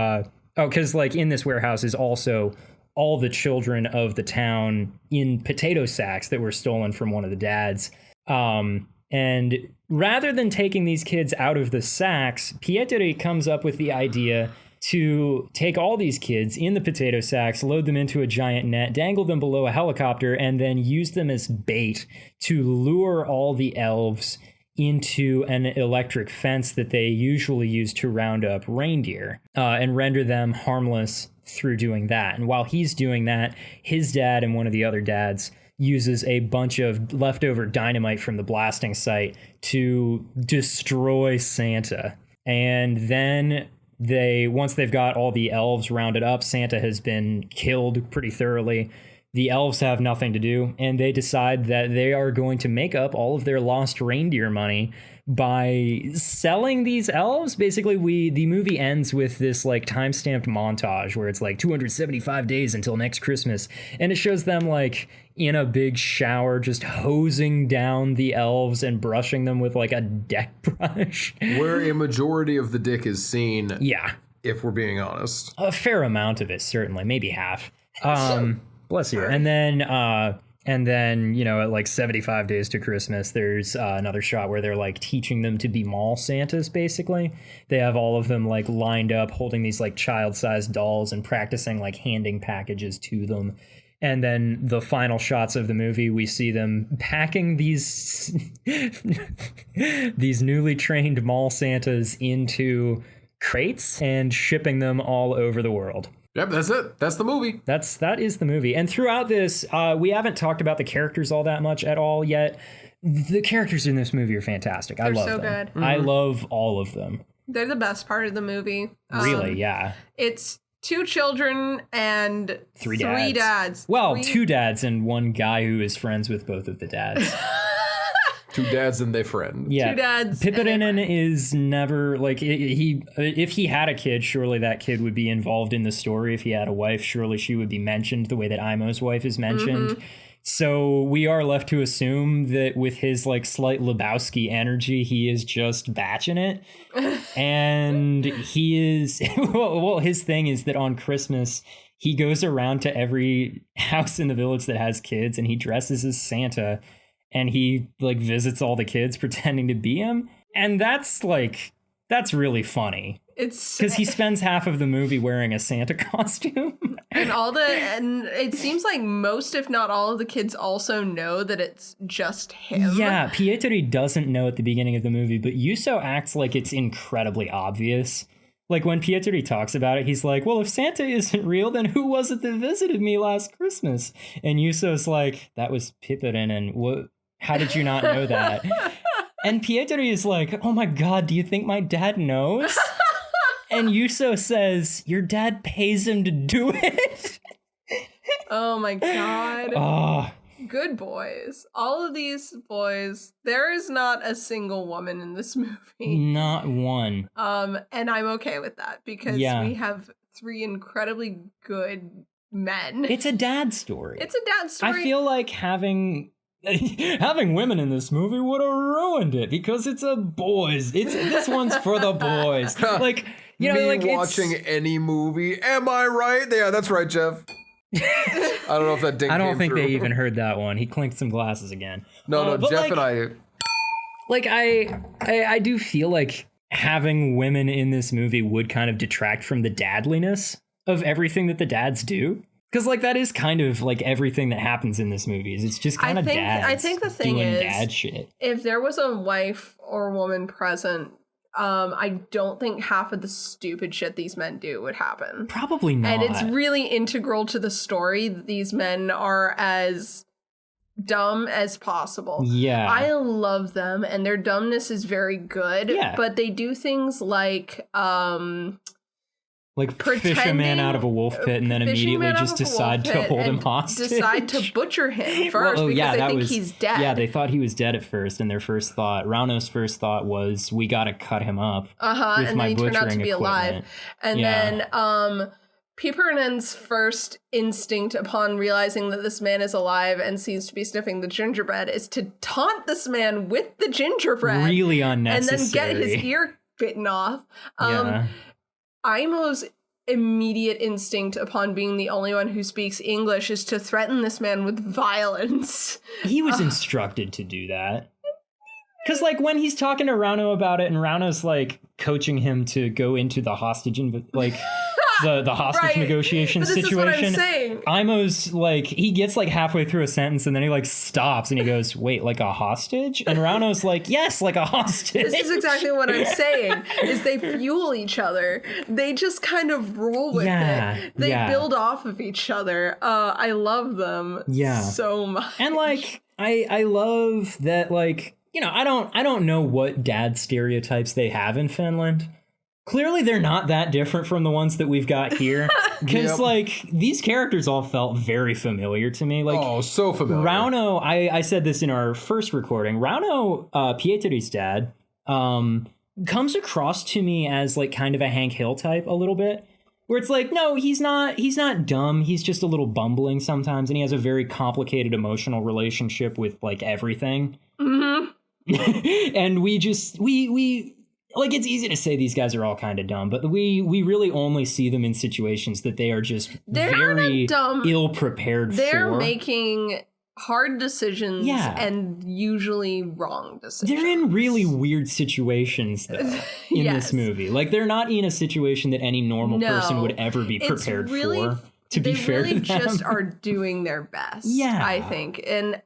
because like in this warehouse is also all the children of the town in potato sacks that were stolen from one of the dads. And rather than taking these kids out of the sacks, Pietri comes up with the idea to take all these kids in the potato sacks, load them into a giant net, dangle them below a helicopter, and then use them as bait to lure all the elves into an electric fence that they usually use to round up reindeer, and render them harmless through doing that. And while he's doing that, his dad and one of the other dads uses a bunch of leftover dynamite from the blasting site to destroy Santa. And then once they've got all the elves rounded up, Santa has been killed pretty thoroughly. The elves have nothing to do, and they decide that they are going to make up all of their lost reindeer money by selling these elves. Basically, the movie ends with this like time-stamped montage where it's like 275 days until next Christmas, and it shows them like in a big shower just hosing down the elves and brushing them with like a deck brush. Where a majority of the dick is seen. Yeah. If we're being honest. A fair amount of it, certainly, maybe half. Bless you. And then, at like 75 days to Christmas, there's another shot where they're like teaching them to be mall Santas, basically. They have all of them like lined up, holding these like child-sized dolls and practicing like handing packages to them. And then the final shots of the movie, we see them packing these newly trained mall Santas into crates and shipping them all over the world. Yep, that's it. That's the movie. That is the movie. And throughout this, we haven't talked about the characters all that much at all yet. The characters in this movie are fantastic. I love them. They're so good. I love all of them. They're the best part of the movie. Really, yeah. It's 2 children and 3 dads. Well, 2 dads and one guy who is friends with both of the dads. 2 dads and their friend. Yeah, 2 dads. Pippinen is never like if he had a kid, surely that kid would be involved in the story. If he had a wife, surely she would be mentioned the way that Imo's wife is mentioned. Mm-hmm. So we are left to assume that with his like slight Lebowski energy, he is just batching it. And he is well, his thing is that on Christmas he goes around to every house in the village that has kids, and he dresses as Santa. And he like visits all the kids pretending to be him. And that's really funny. It's because he spends half of the movie wearing a Santa costume. And it seems like most, if not all of the kids also know that it's just him. Yeah, Pietri doesn't know at the beginning of the movie, but Yuso acts like it's incredibly obvious. Like when Pietri talks about it, he's like, well, if Santa isn't real, then who was it that visited me last Christmas? And Yuso's like, that was Pippin, and what? How did you not know that? And Pietri is like, oh my God, do you think my dad knows? And Yuso says, your dad pays him to do it? Oh my God. Oh. Good boys. All of these boys, there is not a single woman in this movie. Not one. And I'm okay with that because we have 3 incredibly good men. It's a dad story. It's a dad story. I feel like having women in this movie would have ruined it because it's a boys. This one's for the boys. Like You know, Me like watching any movie. Am I right? Yeah, that's right, Jeff. I don't know if that ding I don't came think through. they even heard that one. He clinked some glasses again. No, But, Jeff like, and I. Like I do feel like having women in this movie would kind of detract from the dadliness of everything that the dads do. Because like that is kind of like everything that happens in this movie. It's just kind of dads. I think the thing doing is, dad shit. if there was a wife or woman present, I don't think half of the stupid shit these men do would happen. Probably not. And it's really integral to the story that these men are as dumb as possible. Yeah. I love them, and their dumbness is very good. Yeah. But they do things like like fish a man out of a wolf pit and then immediately just decide to hold him hostage. Decide to butcher him first because they think he's dead. Yeah, they thought he was dead at first, and their first thought, Rauno's first thought was, we gotta cut him up. With and my then he turned out to be alive. equipment. And then Piepernen's first instinct upon realizing that this man is alive and seems to be sniffing the gingerbread is to taunt this man with the gingerbread. Really and unnecessary. then get his ear bitten off. Yeah. Aimo's immediate instinct upon being the only one who speaks English is to threaten this man with violence. He was instructed to do that. Because, like, when he's talking to Rauno about it, and Rauno's, like, coaching him to go into the hostage, the hostage Right. negotiation But this situation. is what I'm saying. Aimo's, like, he gets, like, halfway through a sentence, and then he, like, stops, and he goes, wait, like a hostage? And Rauno's like, yes, like a hostage. This is exactly what I'm saying, is they fuel each other. They just kind of roll with it. They build off of each other. I love them so much. And, like, I love that, like, you know, I don't know what dad stereotypes they have in Finland. Clearly, they're not that different from the ones that we've got here. Because, like, these characters all felt very familiar to me. Like, Oh, so familiar. Rauno, I said this in our first recording. Rauno, Pietri's dad, comes across to me as, like, kind of a Hank Hill type a little bit. Where it's like, no, he's not dumb. He's just a little bumbling sometimes. And he has a very complicated emotional relationship with, like, everything. Mm-hmm. And we like, it's easy to say these guys are all kind of dumb, but we really only see them in situations that they are just very ill prepared for. They're making hard decisions and usually wrong decisions. They're in really weird situations, though, in this movie. Like, they're not in a situation that any normal person would ever be prepared for, to be fair to them. They really just are doing their best, I think. And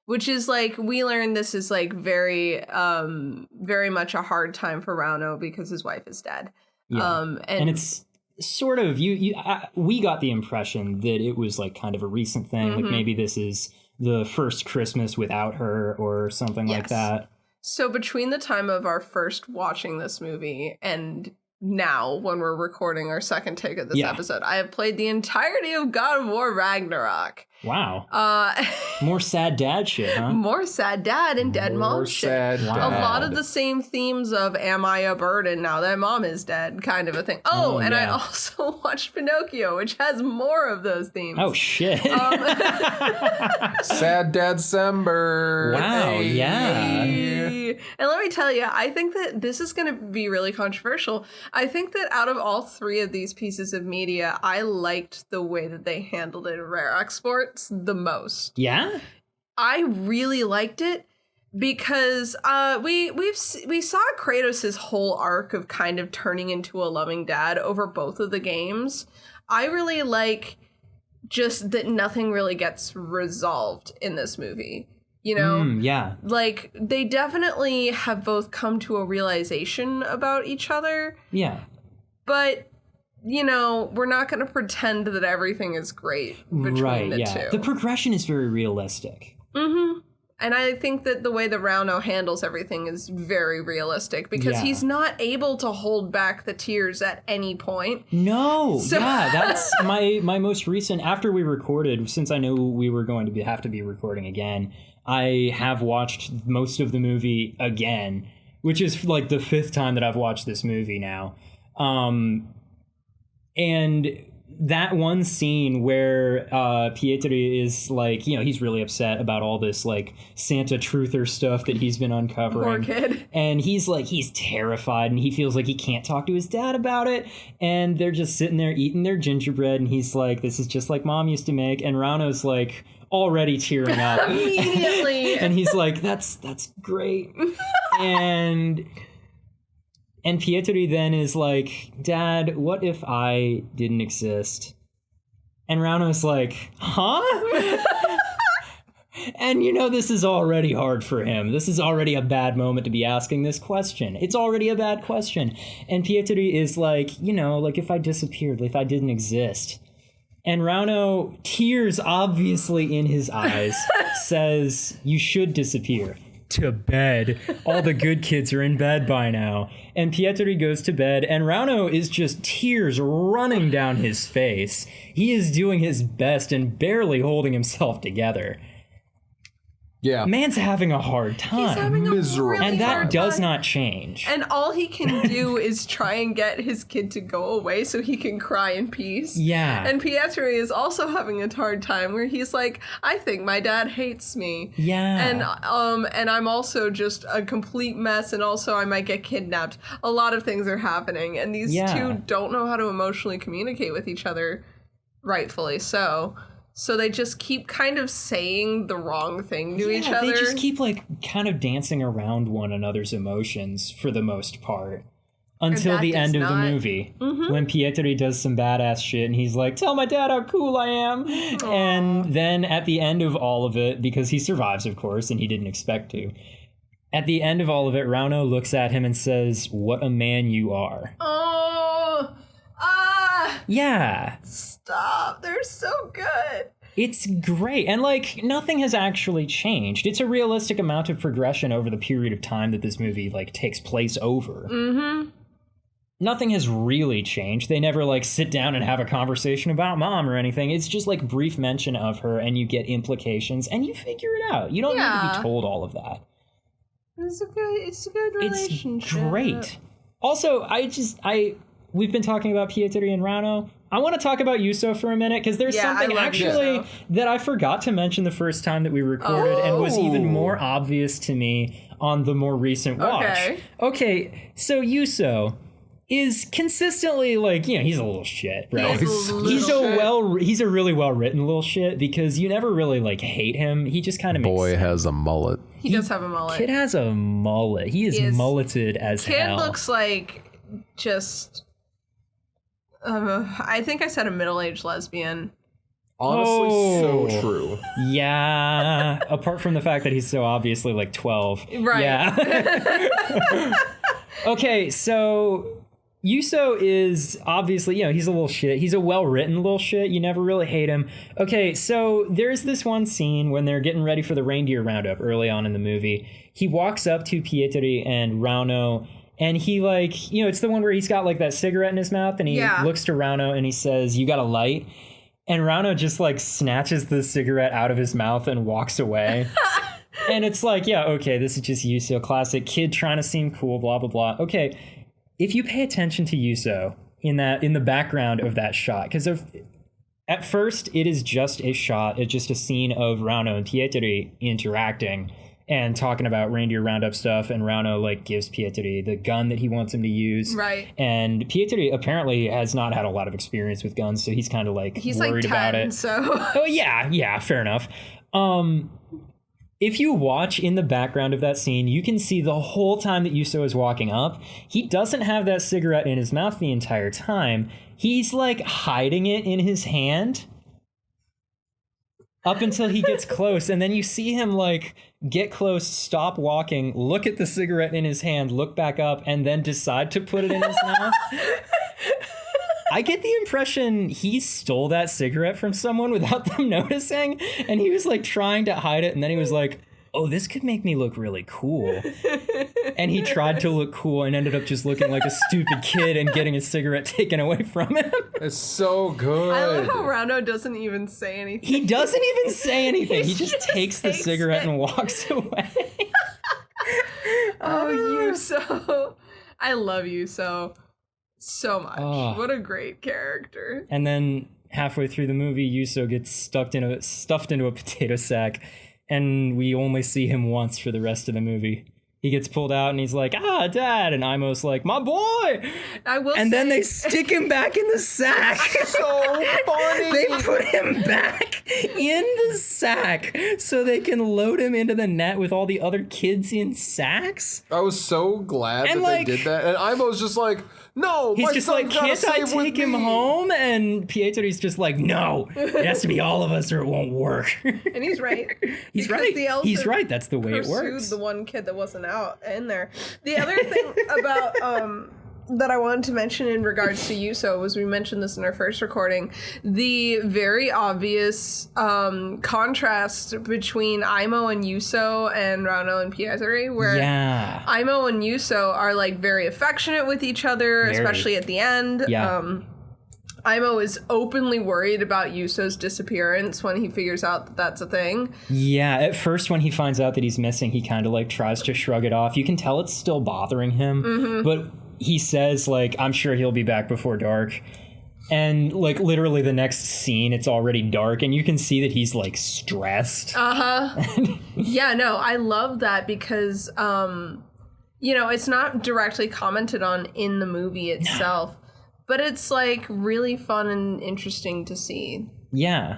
which is, like, we learned this is, like, very much a hard time for Rauno because his wife is dead. Yeah. And it's sort of, we got the impression that it was, like, kind of a recent thing. Like, maybe this is the first Christmas without her or something like that. So between the time of our first watching this movie and now, when we're recording our second take of this episode, I have played the entirety of God of War Ragnarok. Wow. More sad dad shit, huh? More sad dad and dead mom shit. Sad A lot of the same themes of am I a burden now that mom is dead kind of a thing. I also watched Pinocchio, which has more of those themes. Oh, shit. Sad Dad December. Wow, yeah. And let me tell you, I think that this is going to be really controversial. I think that out of all three of these pieces of media, I liked the way that they handled it in Rare Exports the most. Yeah? I really liked it because we saw Kratos' whole arc of kind of turning into a loving dad over both of the games. I really like just that nothing really gets resolved in this movie. You know? Like, they definitely have both come to a realization about each other. Yeah. But, you know, we're not going to pretend that everything is great between the two. The progression is very realistic. Mm-hmm. And I think that the way that Rauno handles everything is very realistic because he's not able to hold back the tears at any point. No. That's my most recent, after we recorded, since I know we were going to have to be recording again, I have watched most of the movie again, which is like the 5th time that I've watched this movie now. And that one scene where Pietri is like, he's really upset about all this like Santa truther stuff that he's been uncovering. Poor kid. And he's terrified and he feels like he can't talk to his dad about it. And they're just sitting there eating their gingerbread and he's like, this is just like Mom used to make. And Rauno's like already tearing up. Immediately. And he's like, that's great. And Pietri then is like, Dad, what if I didn't exist? And Rauno's like, huh? And this is already hard for him. This is already a bad moment to be asking this question. It's already a bad question. And Pietri is like, like if I disappeared, if I didn't exist. And Rauno, tears obviously in his eyes, says, you should disappear. To bed. All the good kids are in bed by now. And Pietri goes to bed, and Rauno is just tears running down his face. He is doing his best and barely holding himself together. Yeah. Man's having a hard time. He's having a Miserable. really And that hard does time. not change. And all he can do is try and get his kid to go away so he can cry in peace. Yeah. And Pietri is also having a hard time where he's like, I think my dad hates me. Yeah. And I'm also just a complete mess, and also I might get kidnapped. A lot of things are happening, and these two don't know how to emotionally communicate with each other, rightfully so. So they just keep kind of saying the wrong thing to each other. They just keep kind of dancing around one another's emotions for the most part. Until the end of the movie. Mm-hmm. When Pietri does some badass shit and he's like, tell my dad how cool I am. Aww. And then at the end of all of it, because he survives, of course, and he didn't expect to. At the end of all of it, Rauno looks at him and says, what a man you are. Oh, yeah. Stop. They're so good. It's great. And nothing has actually changed. It's a realistic amount of progression over the period of time that this movie takes place over. Mm-hmm. Nothing has really changed. They never sit down and have a conversation about Mom or anything. It's just brief mention of her and you get implications and you figure it out. You don't need to be told all of that. It's a good relationship. It's great. Also, we've been talking about Pietri and Rauno. I want to talk about Yuso for a minute because there's something actually that I forgot to mention the first time that we recorded and was even more obvious to me on the more recent watch. Okay, so Yuso is consistently he's a little shit, right? He's a really well written little shit because you never really hate him. He just kind of makes sense. Has a mullet. He does have a mullet. Kid has a mullet. He is mulleted as hell. Kid looks like just I think I said a middle-aged lesbian. Honestly, so true. Yeah. Apart from the fact that he's so obviously 12. Right. Yeah. Okay, so Yuso is obviously, he's a little shit. He's a well-written little shit. You never really hate him. Okay, so there's this one scene when they're getting ready for the reindeer roundup early on in the movie. He walks up to Pietri and Rauno, and he it's the one where he's got that cigarette in his mouth and he looks to Rauno and he says, you got a light? And Rauno just snatches the cigarette out of his mouth and walks away. And it's okay, this is just Yuso, classic kid trying to seem cool, blah, blah, blah. Okay, if you pay attention to Yuso in the background of that shot, because at first it is just a shot, it's just a scene of Rauno and Pietri interacting and talking about reindeer roundup stuff, and Rauno gives Pietri the gun that he wants him to use. Right. And Pietri apparently has not had a lot of experience with guns, so he's kind of he's worried 10, about it. So oh yeah, fair enough. If you watch in the background of that scene, you can see the whole time that Yuso is walking up, he doesn't have that cigarette in his mouth the entire time. He's hiding it in his hand up until he gets close, and then you see him get close, stop walking, look at the cigarette in his hand, look back up, and then decide to put it in his mouth. I get the impression he stole that cigarette from someone without them noticing, and he was trying to hide it, and then he was like, oh, this could make me look really cool. And he tried to look cool and ended up just looking like a stupid kid and getting his cigarette taken away from him. It's so good. I love how Rauno doesn't even say anything. He doesn't even say anything. He just takes the cigarette and walks away. Oh, Yuso. I love Yuso so much. Oh. What a great character. And then halfway through the movie, Yuso gets stuffed into a potato sack, and we only see him once for the rest of the movie. He gets pulled out and he's like, Dad. And Aimo's like, my boy. I will And say, then they stick him back in the sack. So funny. They put him back in the sack so they can load him into the net with all the other kids in sacks. I was so glad And, that like, they did that. And Imo's just like, no, He's my just son's like, gotta can't I stay with take him me." home? And Pietro's just like, no, it has to be all of us or it won't work. and he's right. He's Because right. the elves He's are right. That's the way it pursued works. the one kid that wasn't out in there. The other thing about that I wanted to mention in regards to Yuso was we mentioned this in our first recording, the very obvious contrast between Aimo and Yuso and Rano and Pietari, where Yeah. Aimo and Yuso are like very affectionate with each other, Very. especially at the end. Yeah. Aimo is openly worried about Yuso's disappearance when he figures out that that's a thing. Yeah, at first when he finds out that he's missing, he kind of like tries to shrug it off. You can tell it's still bothering him, but he says like, I'm sure he'll be back before dark. And like literally the next scene, it's already dark and you can see that he's like stressed. Yeah, no, I love that because, it's not directly commented on in the movie itself, but it's like really fun and interesting to see. Yeah.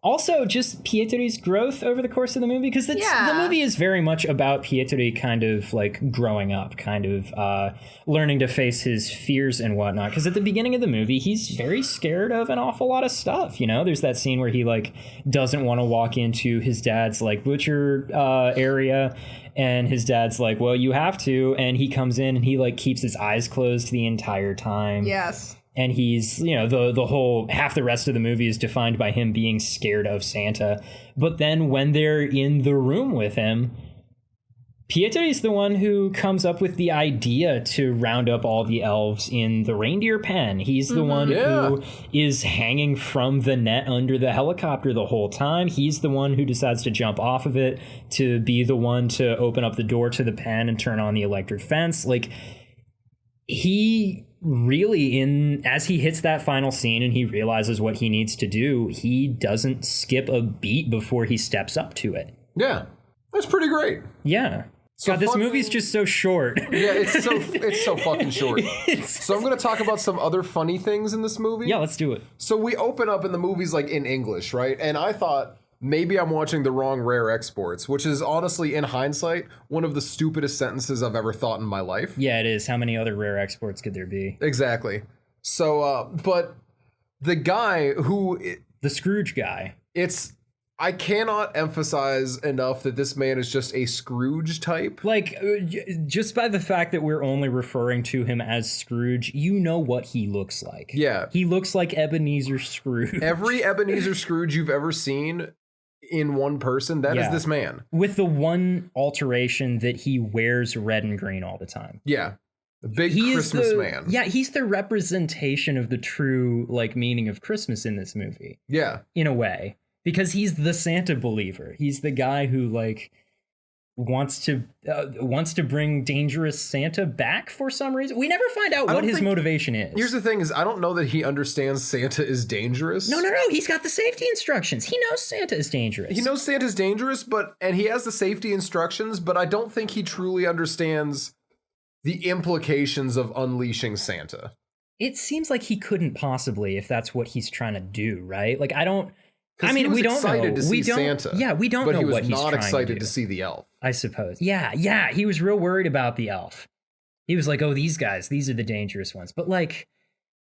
Also, just Pietri's growth over the course of the movie, because the movie is very much about Pietri kind of like growing up, kind of learning to face his fears and whatnot. Because at the beginning of the movie, he's very scared of an awful lot of stuff. You know, there's that scene where he like doesn't want to walk into his dad's like butcher area, and his dad's like, "Well, you have to," and he comes in and he like keeps his eyes closed the entire time. Yes. And he's, the whole half the rest of the movie is defined by him being scared of Santa. But then when they're in the room with him, Pietri's the one who comes up with the idea to round up all the elves in the reindeer pen. He's the one who is hanging from the net under the helicopter the whole time. He's the one who decides to jump off of it to be the one to open up the door to the pen and turn on the electric fence. Like, he really, as he hits that final scene and he realizes what he needs to do, he doesn't skip a beat before he steps up to it. Yeah, that's pretty great. Yeah. So God, this movie's just so short. Yeah, it's so fucking short. So I'm going to talk about some other funny things in this movie. Yeah, let's do it. So we open up and the movie's like in English, right? And I thought maybe I'm watching the wrong Rare Exports, which is honestly, in hindsight, one of the stupidest sentences I've ever thought in my life. Yeah, it is. How many other Rare Exports could there be? Exactly. So, but the guy who... The Scrooge guy. I cannot emphasize enough that this man is just a Scrooge type. Like, just by the fact that we're only referring to him as Scrooge, you know what he looks like. Yeah. He looks like Ebenezer Scrooge. Every Ebenezer Scrooge you've ever seen in one person, that is this man. With the one alteration that he wears red and green all the time. Yeah. The big Christmas man. Yeah, he's the representation of the true, like, meaning of Christmas in this movie. Yeah. In a way. Because he's the Santa believer. He's the guy who, like, wants to bring dangerous Santa back for some reason. We never find out what his motivation is. Here's the thing is, I don't know that he understands Santa is dangerous. No. He's got the safety instructions. He knows Santa is dangerous. He knows Santa's dangerous, and he has the safety instructions, but I don't think he truly understands the implications of unleashing Santa. It seems like he couldn't possibly, if that's what he's trying to do, right? Like, I mean, we don't know. To see Santa. Yeah, we don't know what he's trying to do. But he was not excited to see the elf. I suppose. Yeah, he was real worried about the elf. He was like, "Oh, these guys, these are the dangerous ones." But like,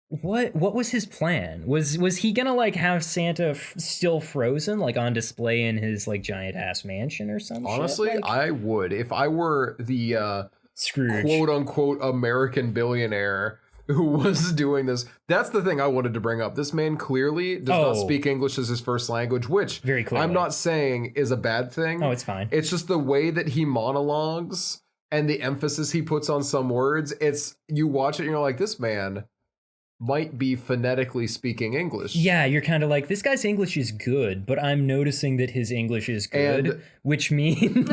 what was his plan? Was he gonna like have Santa still frozen, like on display in his like giant ass mansion or something? Honestly, like, I would if I were the Scrooge, quote unquote American billionaire who was doing this. That's the thing I wanted to bring up. This man clearly does not speak English as his first language, which very clearly. I'm not saying is a bad thing. Oh, it's fine. It's just the way that he monologues and the emphasis he puts on some words. You watch it and you're like, this man might be phonetically speaking English. Yeah, you're kind of like, this guy's English is good, but I'm noticing that his English is good, which means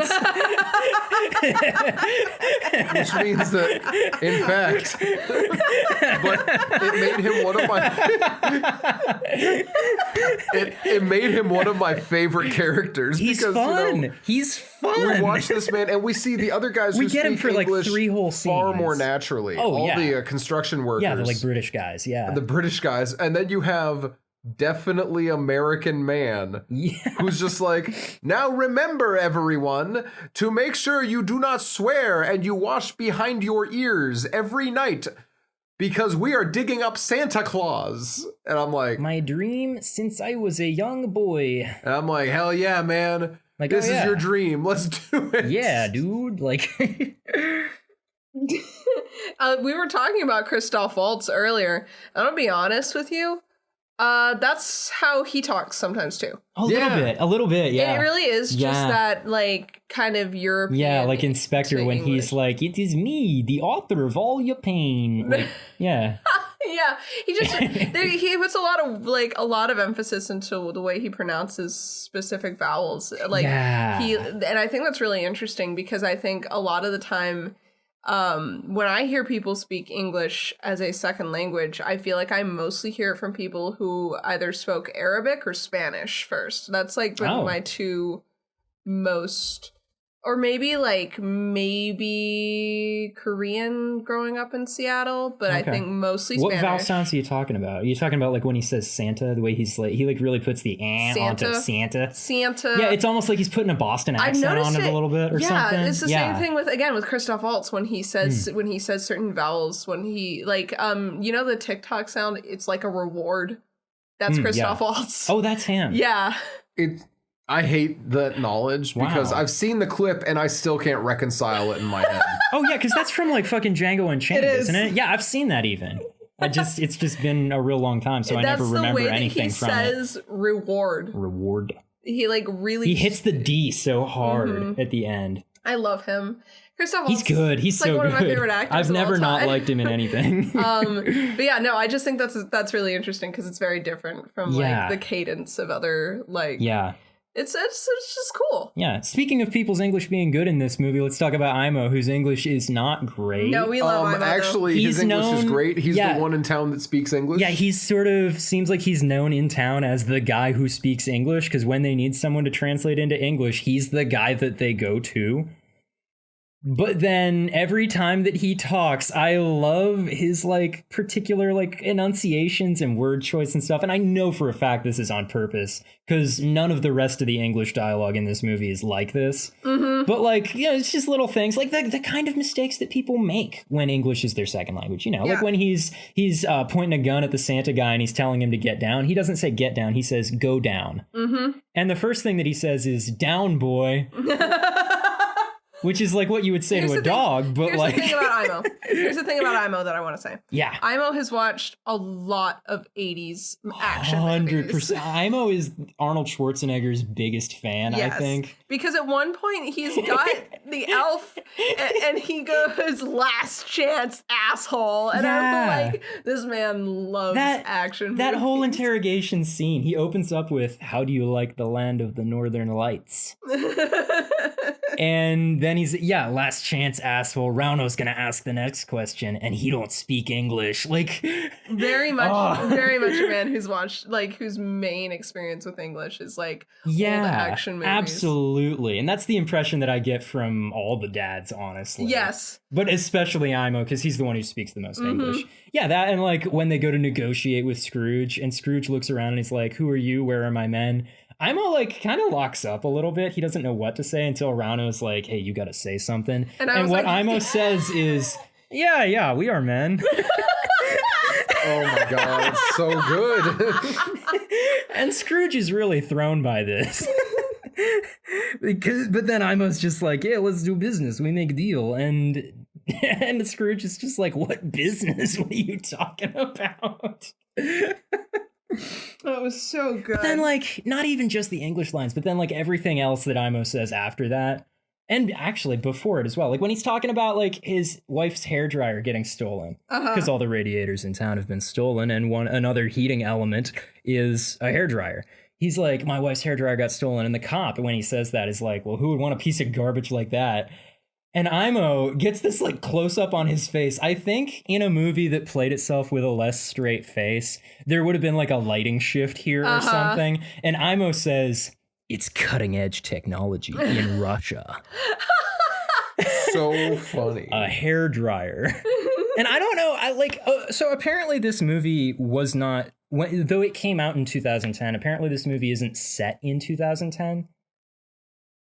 Which means that, in fact, but it made him one of my it made him one of my favorite characters. He's because, fun. You know, He's fun. we watch this man, and we see the other guys We who get him speak for like English 3 whole far scenes. more naturally. Oh, all yeah. the construction workers, Yeah, the like British guys. Yeah. the British guys, and then you have definitely American man Yeah. who's just like, now remember everyone to make sure you do not swear and you wash behind your ears every night because we are digging up Santa Claus. And I'm like, My dream since I was a young boy. hell yeah, man. Like, This oh, is yeah. your dream. Let's do it. Yeah, dude. Like, We were talking about Christoph Waltz earlier. And I'll be honest with you. That's how he talks sometimes too. a Yeah. little bit. Yeah. It really is just Yeah. that like kind of European. Yeah, like Inspector when English. he's like, "It is me, the author of all your pain." Like, yeah. Yeah, he just he puts a lot of emphasis into the way he pronounces specific vowels. Like Yeah. and I think that's really interesting because I think a lot of the time when I hear people speak English as a second language, I feel like I mostly hear it from people who either spoke Arabic or Spanish first. That's like been Oh. my two most, or maybe Korean growing up in Seattle, but I Okay. think mostly What Spanish. vowel sounds are you talking about? Are you talking about like when he says Santa, the way he's like, he like really puts the onto Santa? Santa. Yeah, it's almost like he's putting a Boston I've accent noticed on it a little bit or something. Yeah, it's the same thing with Christoph Waltz when he says Hmm. when he says certain vowels, when he like you know the TikTok sound, it's like a reward. That's Christoph Waltz. Oh, that's him. Yeah. I hate that knowledge because Wow. I've seen the clip and I still can't reconcile it in my head. Oh yeah, because that's from like fucking Django Unchained, It is. isn't it? Yeah, I've seen that even. It's just been a real long time, so I That's never the remember way that anything he from it. says reward. Reward. He like really He hits the D so hard Mhm. at the end. I love him. Christoph He's Waltz good. He's is, like, so one good. of my favorite actors I've of all never not time. liked him in anything. But yeah, no, I just think that's really interesting because it's very different from Yeah. like the cadence of other like Yeah. it's just cool. Yeah. Speaking of people's English being good in this movie, let's talk about Imo, whose English is not great. No, we love Imo, though. Actually, He's his English is known- great. He's yeah. the one in town that speaks English. Yeah, he's sort of seems like he's known in town as the guy who speaks English because when they need someone to translate into English, he's the guy that they go to. But then every time that he talks, I love his like particular like enunciations and word choice and stuff. And I know for a fact this is on purpose because none of the rest of the English dialogue in this movie is like this. Mm-hmm. But like, you know, it's just little things like the kind of mistakes that people make when English is their second language. You know, like Yeah. when he's pointing a gun at the Santa guy and he's telling him to get down. He doesn't say get down. He says go down. Mm-hmm. And the first thing that he says is down, boy. Which is like what you would say Here's to a the thing- dog, but Here's like, the thing about Imo. Here's the thing about Imo that I want to say. yeah, Imo has watched a lot of 80s action movies. 100%. Imo is Arnold Schwarzenegger's biggest fan, I Yes. think. Because at one point he's got the elf and he goes last chance asshole. And Yeah. I'm like, this man loves action That whole movies. interrogation scene, he opens up with, "How do you like the land of the Northern Lights?" And then he's, yeah, last chance asshole. Rauno's gonna ask the next question, and he don't speak English. Like, very much Oh. very much a man who's watched like whose main experience with English is like yeah, old action movies. absolutely. And that's the impression that I get from all the dads, honestly. Yes. But especially Imo, because he's the one who speaks the most Mhm. English. Yeah, that and like when they go to negotiate with Scrooge, and Scrooge looks around and he's like, "Who are you? Where are my men?" Imo like kind of locks up a little bit. He doesn't know what to say until Rauno's like, "Hey, you got to say something." And I And was what like, Imo says is, "Yeah, we are men." Oh my god, it's so good. And Scrooge is really thrown by this. But then Imo's just like, "Yeah, let's do business. We make deal." And Scrooge is just like, "What business? What are you talking about?" That was so good. But then, like, not even just the English lines, but then, like, everything else that Imo says after that. And actually, before it as well. Like, when he's talking about, like, his wife's hairdryer getting stolen. Because all the radiators in town have been stolen, and another heating element is a hairdryer. He's like, "My wife's hairdryer got stolen." And the cop, when he says that, is like, "Well, who would want a piece of garbage like that?" And Imo gets this like close up on his face. I think in a movie that played itself with a less straight face, there would have been like a lighting shift here or something. And Imo says, "It's cutting edge technology in Russia." So funny. A hair dryer. And I don't know. So apparently this movie was not, though it came out in 2010. Apparently this movie isn't set in 2010.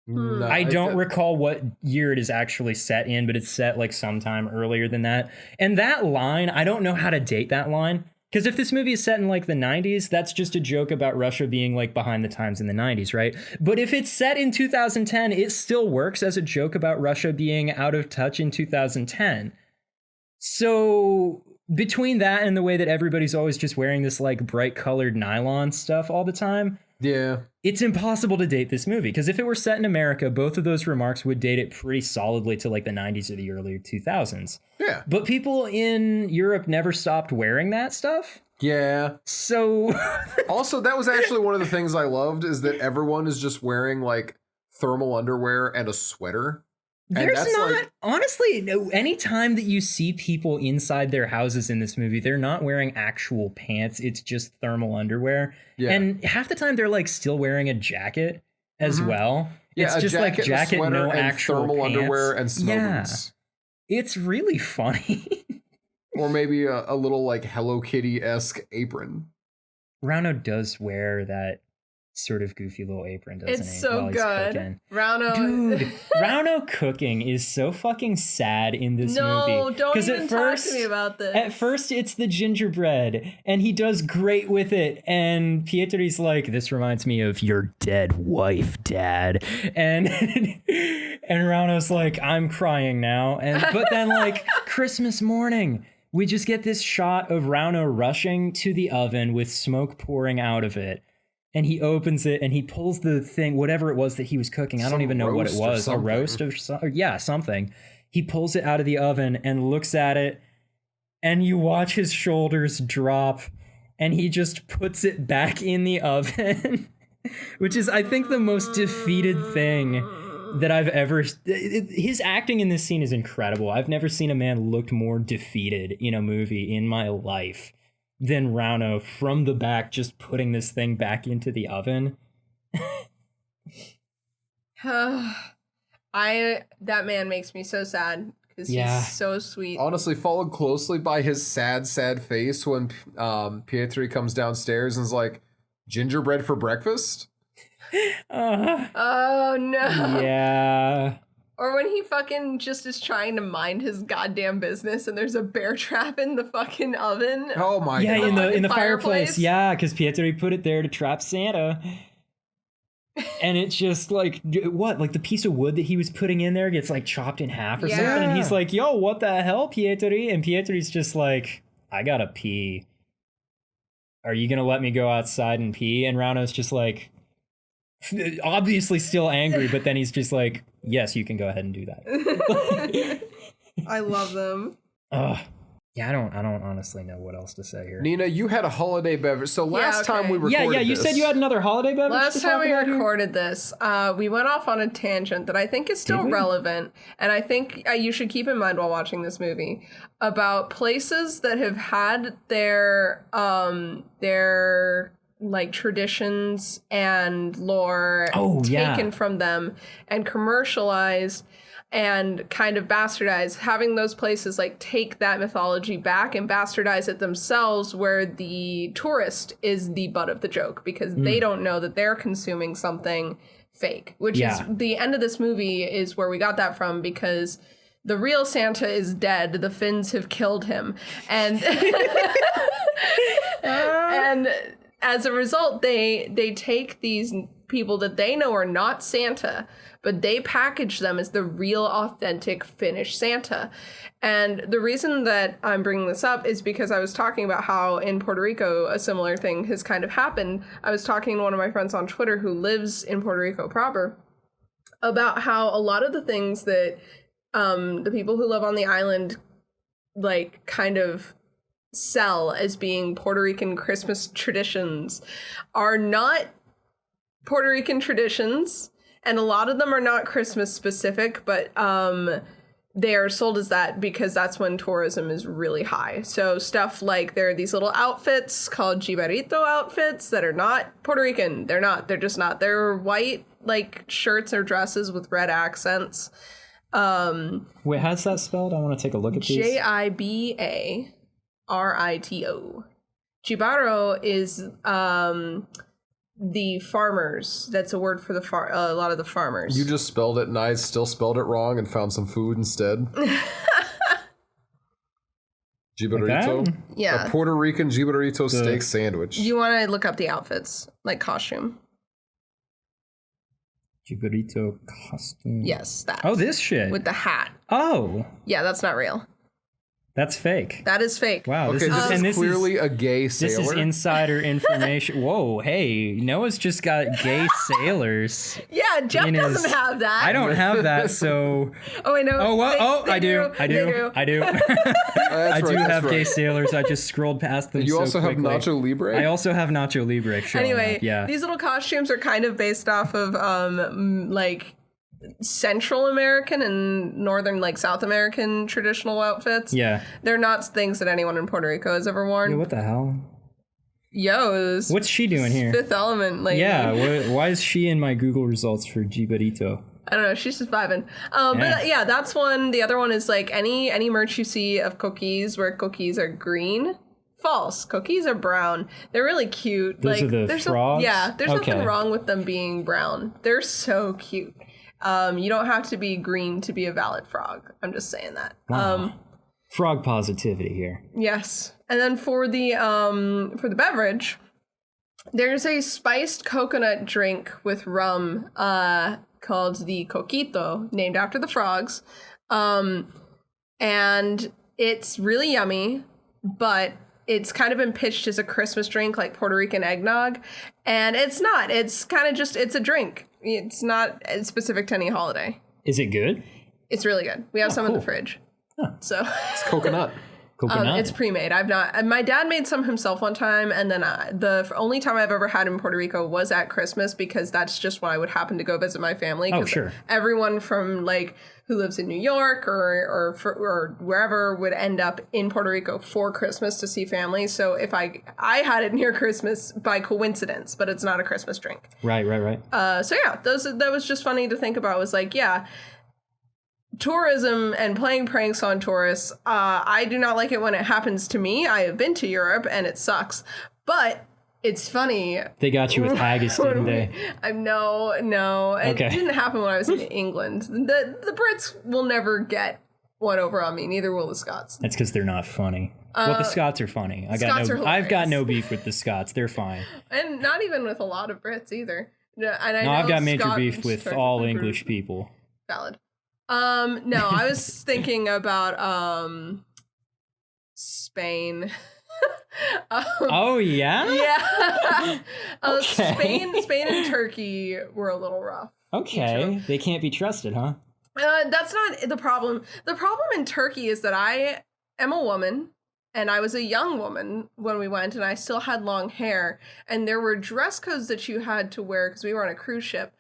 No, I don't recall what year it is actually set in, but it's set like sometime earlier than that. And that line, I don't know how to date that line. Because if this movie is set in like the 90s, that's just a joke about Russia being like behind the times in the 90s, right? But if it's set in 2010, it still works as a joke about Russia being out of touch in 2010. So between that and the way that everybody's always just wearing this like bright colored nylon stuff all the time, yeah, it's impossible to date this movie. Because if it were set in America, both of those remarks would date it pretty solidly to like the 90s or the earlier 2000s. Yeah. But people in Europe never stopped wearing that stuff. Yeah. So Also, that was actually one of the things I loved is that everyone is just wearing like thermal underwear and a sweater. there's not, honestly, no, any time that you see people inside their houses in this movie, they're not wearing actual pants. It's just thermal underwear. Yeah. And half the time they're like still wearing a jacket as well. Yeah, it's a just like jacket, sweater, no and actual thermal pants. underwear and snow Yeah. boots. It's really funny. Or maybe a little like Hello Kitty-esque apron. Rauno does wear that sort of goofy little apron, doesn't he? It's so while he's good. cooking. Rauno. Dude, Rauno cooking is so fucking sad in this movie. No, don't 'Cause even talk to me about this. At first, it's the gingerbread, and he does great with it. And Pietri's like, "This reminds me of your dead wife, Dad." And and Rauno's like, "I'm crying now." But then, like, Christmas morning, we just get this shot of Rauno rushing to the oven with smoke pouring out of it. And he opens it and he pulls the thing, whatever it was that he was cooking. I don't even know what it was. A roast or something. Yeah, something. He pulls it out of the oven and looks at it. And you watch his shoulders drop. And he just puts it back in the oven. Which is, I think, the most defeated thing that I've ever... His acting in this scene is incredible. I've never seen a man look more defeated in a movie in my life than Rauno from the back, just putting this thing back into the oven. That man makes me so sad because he's so sweet. Honestly, followed closely by his sad face when Pietri comes downstairs and is like, "Gingerbread for breakfast?" Oh no. Yeah. Or when he fucking just is trying to mind his goddamn business and there's a bear trap in the fucking oven. Oh my god. Yeah, in the fireplace. Fireplace. Yeah, because Pietri put it there to trap Santa. And it's just like, what? Like the piece of wood that he was putting in there gets like chopped in half or something. And he's like, "Yo, what the hell, Pietri?" And Pietri's just like, "I gotta pee. Are you gonna let me go outside and pee?" And Rauno's just like, obviously still angry, but then he's just like, "Yes, you can go ahead and do that." I love them. Yeah, I don't honestly know what else to say here. Nina, you had a holiday beverage. So last time we recorded Yeah, you said you had another holiday beverage. Last time we recorded this, we went off on a tangent that I think is still relevant, and I think you should keep in mind while watching this movie about places that have had their like traditions and lore taken from them and commercialized and kind of bastardized, having those places like take that mythology back and bastardize it themselves, where the tourist is the butt of the joke because they don't know that they're consuming something fake, which is the end of this movie is where we got that from, because the real Santa is dead. The Finns have killed him. And and as a result, they take these people that they know are not Santa, but they package them as the real, authentic Finnish Santa. And the reason that I'm bringing this up is because I was talking about how in Puerto Rico, a similar thing has kind of happened. I was talking to one of my friends on Twitter who lives in Puerto Rico proper about how a lot of the things that the people who live on the island like kind of sell as being Puerto Rican Christmas traditions are not Puerto Rican traditions, and a lot of them are not Christmas specific, but they are sold as that because that's when tourism is really high. So stuff like there are these little outfits called jibarito outfits that are not Puerto Rican. They're not. They're just not. They're white like shirts or dresses with red accents. Wait, how's that spelled? I want to take a look at these. Jibarito. Jibaro is the farmers. That's a word for a lot of the farmers. You just spelled it and I still spelled it wrong and found some food instead. Jibarito? Like Yeah. A Puerto Rican jibarito steak sandwich. You want to look up the outfits, like costume. Jibarito costume. Yes, that. Oh, this shit. With the hat. Oh, Yeah, that's not real. that's fake. That is fake. Wow. Okay, this is clearly a gay sailor. This is insider information. Whoa, hey, Noah's just got gay sailors. Yeah, Jeff in his- doesn't have that. I don't have that, so. Oh, wait, no. Oh, what? They- Oh, they I do. do. I They do. do. I do. That's I do right, have that's gay right. sailors. I just scrolled past them. You so also have quickly. Nacho Libre? I also have Nacho Libre. Showing Anyway, up. Yeah. these little costumes are kind of based off of like Central American and Northern, like South American traditional outfits. Yeah. They're not things that anyone in Puerto Rico has ever worn. Yeah, what the hell? Yo's. What's she doing here? Fifth Element lady. Yeah, why is she in my Google results for Jibarito? I don't know. She's just vibing. Yeah. But yeah, that's one. The other one is like any merch you see of cookies where cookies are green. False. Cookies are brown. They're really cute. Those like, are the there's frogs? there's nothing Okay. wrong with them being brown. They're so cute. You don't have to be green to be a valid frog. I'm just saying that. Wow. Frog positivity here. Yes. And then for the beverage, there's a spiced coconut drink with rum called the Coquito, named after the frogs. And it's really yummy, but it's kind of been pitched as a Christmas drink like Puerto Rican eggnog. And it's not. It's kind of just, it's a drink. It's not specific to any holiday. Is it good? It's really good. We have some in the cool. fridge. So It's coconut. Coconut. it's pre-made. I've not. My dad made some himself one time, and then the only time I've ever had in Puerto Rico was at Christmas because that's just when I would happen to go visit my family. Oh, 'cause sure. Everyone from like who lives in New York or wherever would end up in Puerto Rico for Christmas to see family. So if I had it near Christmas by coincidence, but it's not a Christmas drink. Right. So yeah, that was just funny to think about. Was like, yeah, tourism and playing pranks on tourists. I do not like it when it happens to me. I have been to Europe and it sucks, but it's funny. They got you with haggis, didn't they? No. Okay. It didn't happen when I was in England. The Brits will never get one over on me. Neither will the Scots. That's because they're not funny. Well, the Scots are funny. Scots are I've got hilarious. no beef with the Scots. They're fine. And not even with a lot of Brits either. And I No, know I've got major Scott beef with tried to all improve. English people. Valid. No, I was thinking about Spain. Oh yeah. Yeah. Okay. Spain and Turkey were a little rough. Okay, they can't be trusted, huh? That's not the problem. The problem in Turkey is that I am a woman and I was a young woman when we went and I still had long hair and there were dress codes that you had to wear because we were on a cruise ship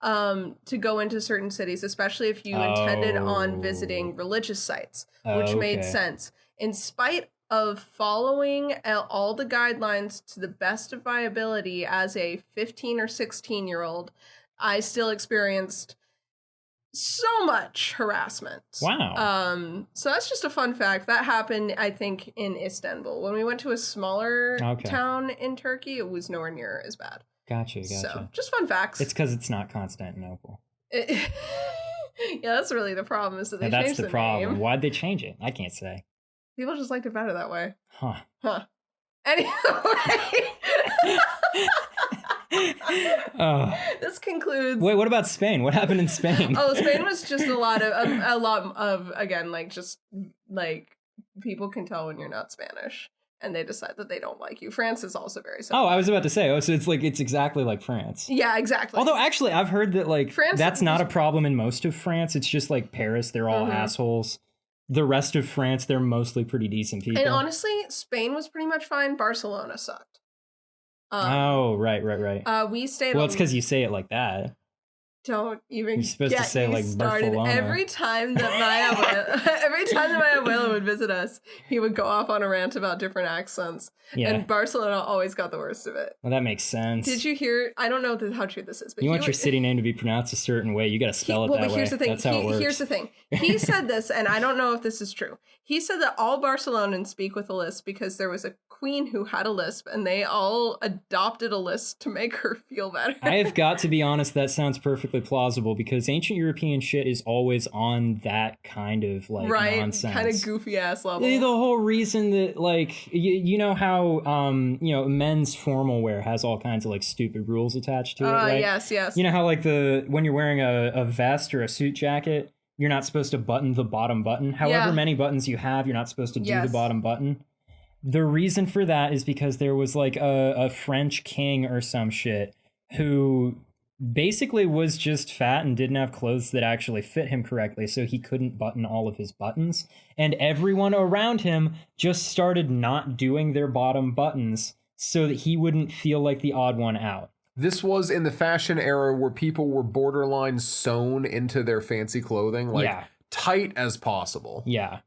to go into certain cities, especially if you intended on visiting religious sites, which made Okay. sense. In spite of following all the guidelines to the best of my ability as a 15 or 16-year-old, I still experienced so much harassment. Wow. So that's just a fun fact. That happened, I think, in Istanbul. When we went to a smaller Okay. town in Turkey, it was nowhere near as bad. Gotcha. So, just fun facts. It's because it's not Constantinople. Yeah, that's really the problem. Is that they Now, that's changed the the problem. name. Why'd they change it? I can't say. People just liked it better that way. Huh. Anyway, Oh. this concludes. Wait, what about Spain? What happened in Spain? Oh, Spain was just a lot of again, like just like people can tell when you're not Spanish, and they decide that they don't like you. France is also very similar. Oh, I was about to say. Oh, so it's exactly like France. Yeah, exactly. Although actually, I've heard that like France that's not a is- problem in most of France. It's just like Paris; they're all Mhm. assholes. The rest of France, they're mostly pretty decent people. And honestly, Spain was pretty much fine. Barcelona sucked. Oh, right. We stayed. Well, on, it's because you say it like that. Don't even You're supposed to get say, me like, started. Barcelona. Every time that my abuelo would visit us, he would go off on a rant about different accents. Yeah. And Barcelona always got the worst of it. Well, that makes sense. Did you hear? I don't know how true this is, but You want he your would- city name to be pronounced a certain way. You got to spell it well, that but way. here's the thing. That's how it works. Here's the thing. He said this, and I don't know if this is true. He said that all Barcelonans speak with a lisp because there was a queen who had a lisp, and they all adopted a lisp to make her feel better. I have got to be honest, that sounds perfectly plausible because ancient European shit is always on that kind of like right, nonsense. kind of goofy ass level. The whole reason that like you know how men's formal wear has all kinds of like stupid rules attached to it, right? Yes. You know how like when you're wearing a vest or a suit jacket, you're not supposed to button the bottom button. However many buttons you have, you're not supposed to do the bottom button. The reason for that is because there was like a French king or some shit who basically was just fat and didn't have clothes that actually fit him correctly, so he couldn't button all of his buttons. And everyone around him just started not doing their bottom buttons so that he wouldn't feel like the odd one out. This was in the fashion era where people were borderline sewn into their fancy clothing, like tight as possible. Yeah.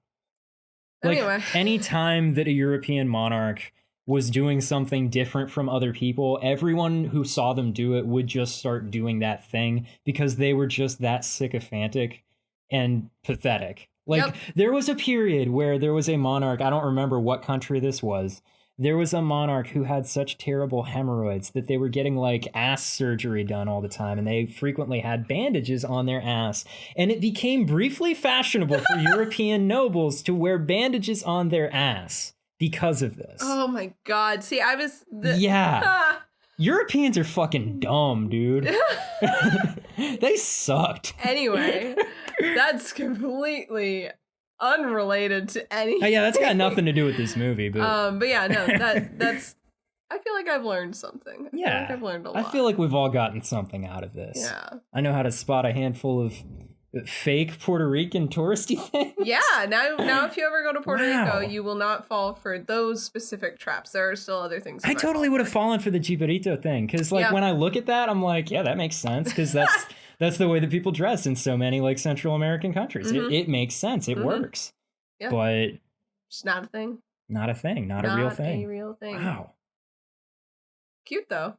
Like, anyway. Any time that a European monarch was doing something different from other people, everyone who saw them do it would just start doing that thing because they were just that sycophantic and pathetic. Like, there was a period where there was a monarch, I don't remember what country this was, there was a monarch who had such terrible hemorrhoids that they were getting like ass surgery done all the time, and they frequently had bandages on their ass. And it became briefly fashionable for European nobles to wear bandages on their ass because of this. Oh my god. See, I was... Europeans are fucking dumb, dude. They sucked. Anyway, that's completely unrelated to anything. Oh, yeah, that's got nothing to do with this movie, but yeah, no, that's I feel like I've learned something. I feel like I've learned a lot. I feel like we've all gotten something out of this. Yeah. I know how to spot a handful of fake Puerto Rican touristy things. Yeah, now if you ever go to Puerto Rico, you will not fall for those specific traps. There are still other things. I totally would have fallen for the Jibarito thing because, like, when I look at that, I'm like, yeah, that makes sense because that's the way that people dress in so many like Central American countries. Mm-hmm. It makes sense. It works. Yeah. But it's not a thing. Not a thing. Not a real thing. A real thing. Wow. Cute though.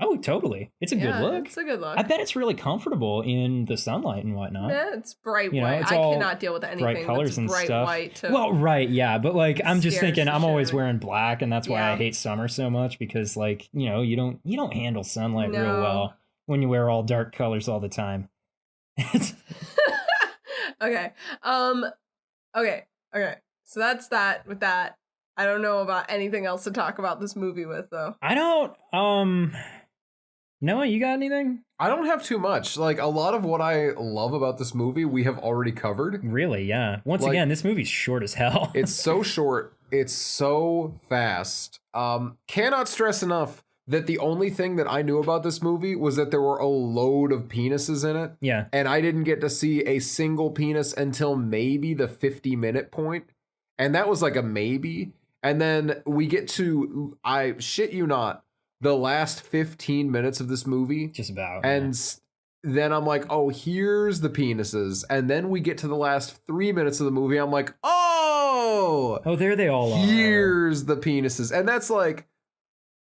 Oh, totally. It's a good look. It's a good look. I bet it's really comfortable in the sunlight and whatnot. Yeah, it's bright white. It's I all cannot deal with anything bright colors that's and bright stuff. white. Well, right, yeah, but like I'm just scares thinking the I'm shit always out of me. wearing black, and that's why I hate summer so much because like you don't handle sunlight real well when you wear all dark colors all the time. Okay. Okay. So that's that with that. I don't know about anything else to talk about this movie with though. I don't Noah, you got anything? I don't have too much. Like, a lot of what I love about this movie we have already covered. Really, yeah. Once Like, again, this movie's short as hell. It's so short. It's so fast. Cannot stress enough that the only thing that I knew about this movie was that there were a load of penises in it. Yeah. And I didn't get to see a single penis until maybe the 50-minute point. And that was like a maybe. And then we get to, I shit you not, the last 15 minutes of this movie. Just about. And then I'm like, oh, here's the penises. And then we get to the last 3 minutes of the movie. I'm like, oh, there they all are. Here's the penises. And that's like,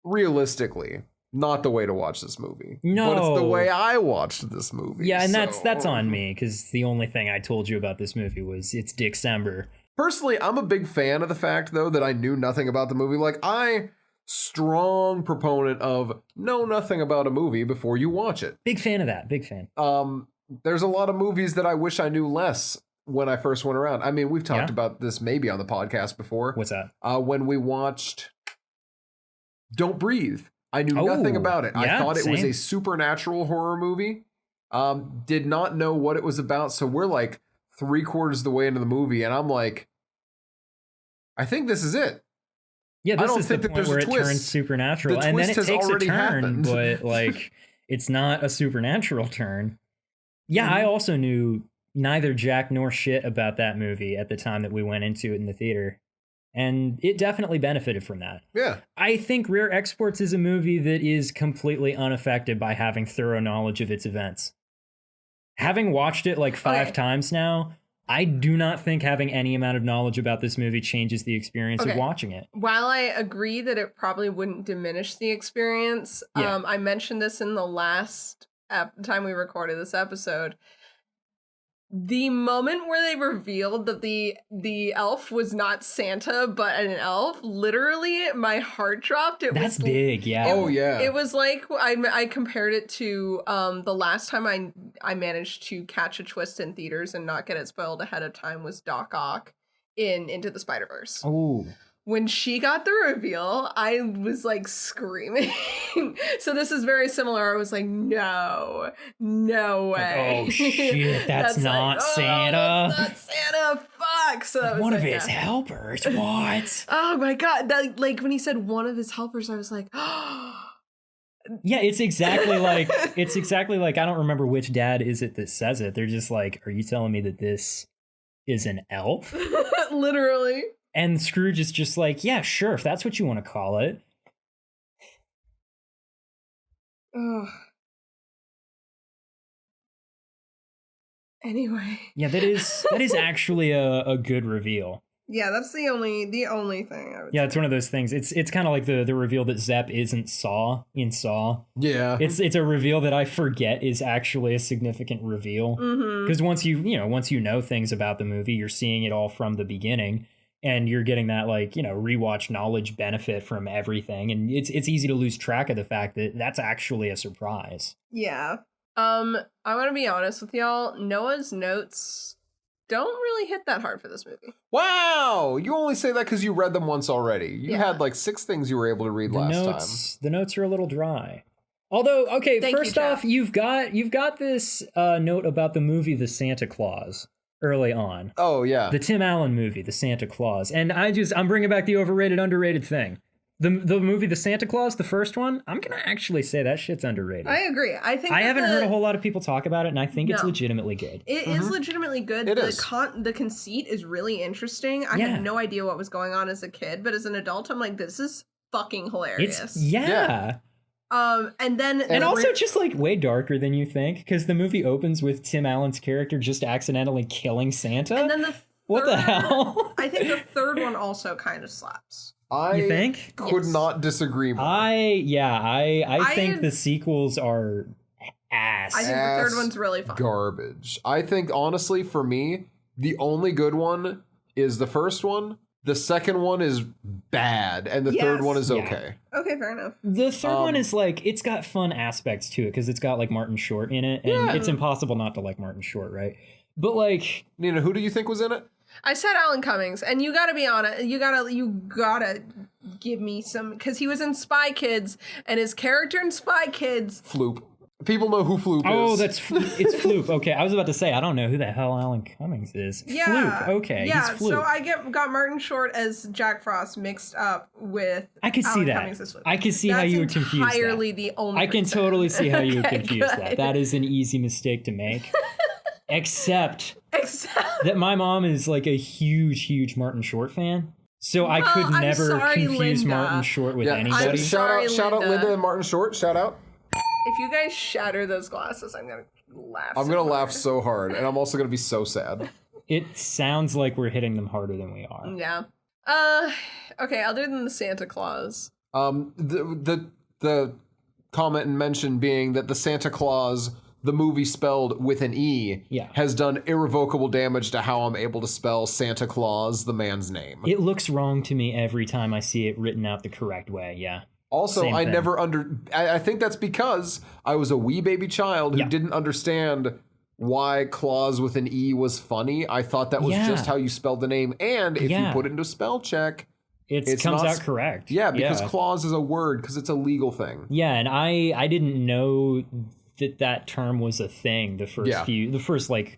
realistically, not the way to watch this movie. No. But it's the way I watched this movie. Yeah, and that's on me because the only thing I told you about this movie was it's Dicksember. Personally, I'm a big fan of the fact, though, that I knew nothing about the movie. Like, strong proponent of know nothing about a movie before you watch it. Big fan of that. Big fan. There's a lot of movies that I wish I knew less when I first went around. I mean, we've talked about this maybe on the podcast before. What's that? When we watched Don't Breathe. I knew nothing about it. I thought it was a supernatural horror movie. Did not know what it was about. So we're like 3/4 of the way into the movie, and I'm like, I think this is it. Yeah, I this don't is the think that point there's a where it twist. turns supernatural, The and then twist it has takes a already turn, happened. but like it's not a supernatural turn. Yeah, I also knew neither jack nor shit about that movie at the time that we went into it in the theater, and it definitely benefited from that. Yeah. I think Rare Exports is a movie that is completely unaffected by having thorough knowledge of its events. having watched it like 5 Okay. times now, I do not think having any amount of knowledge about this movie changes the experience of Okay. watching it. While I agree that it probably wouldn't diminish the experience, Yeah. I mentioned this in the last time we recorded this episode. The moment where they revealed that the elf was not Santa but an elf, literally my heart dropped. That's big, yeah. Oh yeah. It was like I compared it to the last time I managed to catch a twist in theaters and not get it spoiled ahead of time was Doc Ock in Into the Spider-Verse. Oh, When she got the reveal, I was like screaming. So this is very similar. I was like, no way. oh shit, that's not Santa. That's not Santa. Fuck. So that was One like, of his yeah. helpers. What? Oh my god! That, like when he said one of his helpers, I was like, Yeah, it's exactly like I don't remember which dad is it that says it. They're just like, "Are you telling me that this is an elf?" literally. And Scrooge is just like, "Yeah, sure, if that's what you want to call it." Ugh. Anyway, Yeah, that is actually a good reveal. yeah, that's the only thing I would. Yeah, say. it's one of those things. It's kind of like the reveal that Zep isn't Saw in Saw. yeah. It's a reveal that I forget is actually a significant reveal. Mm-hmm. Because once you know things about the movie, you're seeing it all from the beginning, and you're getting that rewatch knowledge benefit from everything, and it's easy to lose track of the fact that that's actually a surprise. Yeah. I want to be honest with y'all. Noah's notes don't really hit that hard for this movie. Wow. You only say that because you read them once already. You Yeah. had like 6 things you were able to read last The notes are a little dry. Although, okay, Thank you, first Jeff. off, you've got this note about the movie The Santa Claus early on. time. Oh yeah. The Tim Allen movie, The Santa Claus. And I'm bringing back the overrated, underrated thing. The movie The Santa Claus, the first one, I'm going to actually say that shit's underrated. I agree. I think I that haven't heard a whole lot of people talk about it, and I think it's No. legitimately good. It is legitimately good. It the is. The conceit is really interesting. I Yeah. had no idea what was going on as a kid, but as an adult, I'm like, this is fucking hilarious. It's yeah. And then And the also re- just like way darker than you think, because the movie opens with Tim Allen's character just accidentally killing Santa. and then the what the third- hell? I think the third one also kind of slaps. I You think? could Yes. not disagree more. I think I- the sequels are ass. I think the Ass third one's really fun. Garbage. I think honestly for me, the only good one is the first one. The second one is bad, and the third Yes. one is Yeah. okay. Okay, fair enough. The third one Um, is like, it's got fun aspects to it because it's got like Martin Short in it, and Yeah. it's impossible not to like Martin Short, right? But like, Nina, who do you think was in it? I said Alan Cummings, and you gotta be honest. You gotta give me some because he was in Spy Kids, and his character in Spy Kids. Floop. People know who Floop oh, is. it's Floop. Okay, I was about to say I don't know who the hell Alan Cummings is. Yeah. Floop. Okay, Yeah. he's Floop. So I got Martin Short as Jack Frost mixed up with. I could see Alan that. Cummings as Floop. I could see how you would confuse that. entirely the only. I can reason. totally see how you would Okay, confuse that. good. That is an easy mistake to make. Except Except. that my mom is like a huge Martin Short fan. So I Well, could I'm never sorry, confuse Linda. Martin Short with Yeah, anybody. I'm sorry, shout out Linda. Linda and Martin Short. Shout out. If you guys shatter those glasses, I'm gonna laugh. I'm so gonna hard. laugh so hard, and I'm also gonna be so sad. It sounds like we're hitting them harder than we are. Yeah. Okay. Other than the Santa Claus. The comment and mention being that the Santa Claus, the movie spelled with an E, Yeah. has done irrevocable damage to how I'm able to spell Santa Claus, the man's name. It looks wrong to me every time I see it written out the correct way. Yeah. Also, Same I thing. never I think that's because I was a wee baby child who Yeah. didn't understand why Claus with an E was funny. I thought that was Yeah. just how you spelled the name. And if Yeah. you put it into spell check, It It's comes not out correct. yeah, because clause is a word because it's a legal thing. Yeah, and I didn't know that term was a thing the first like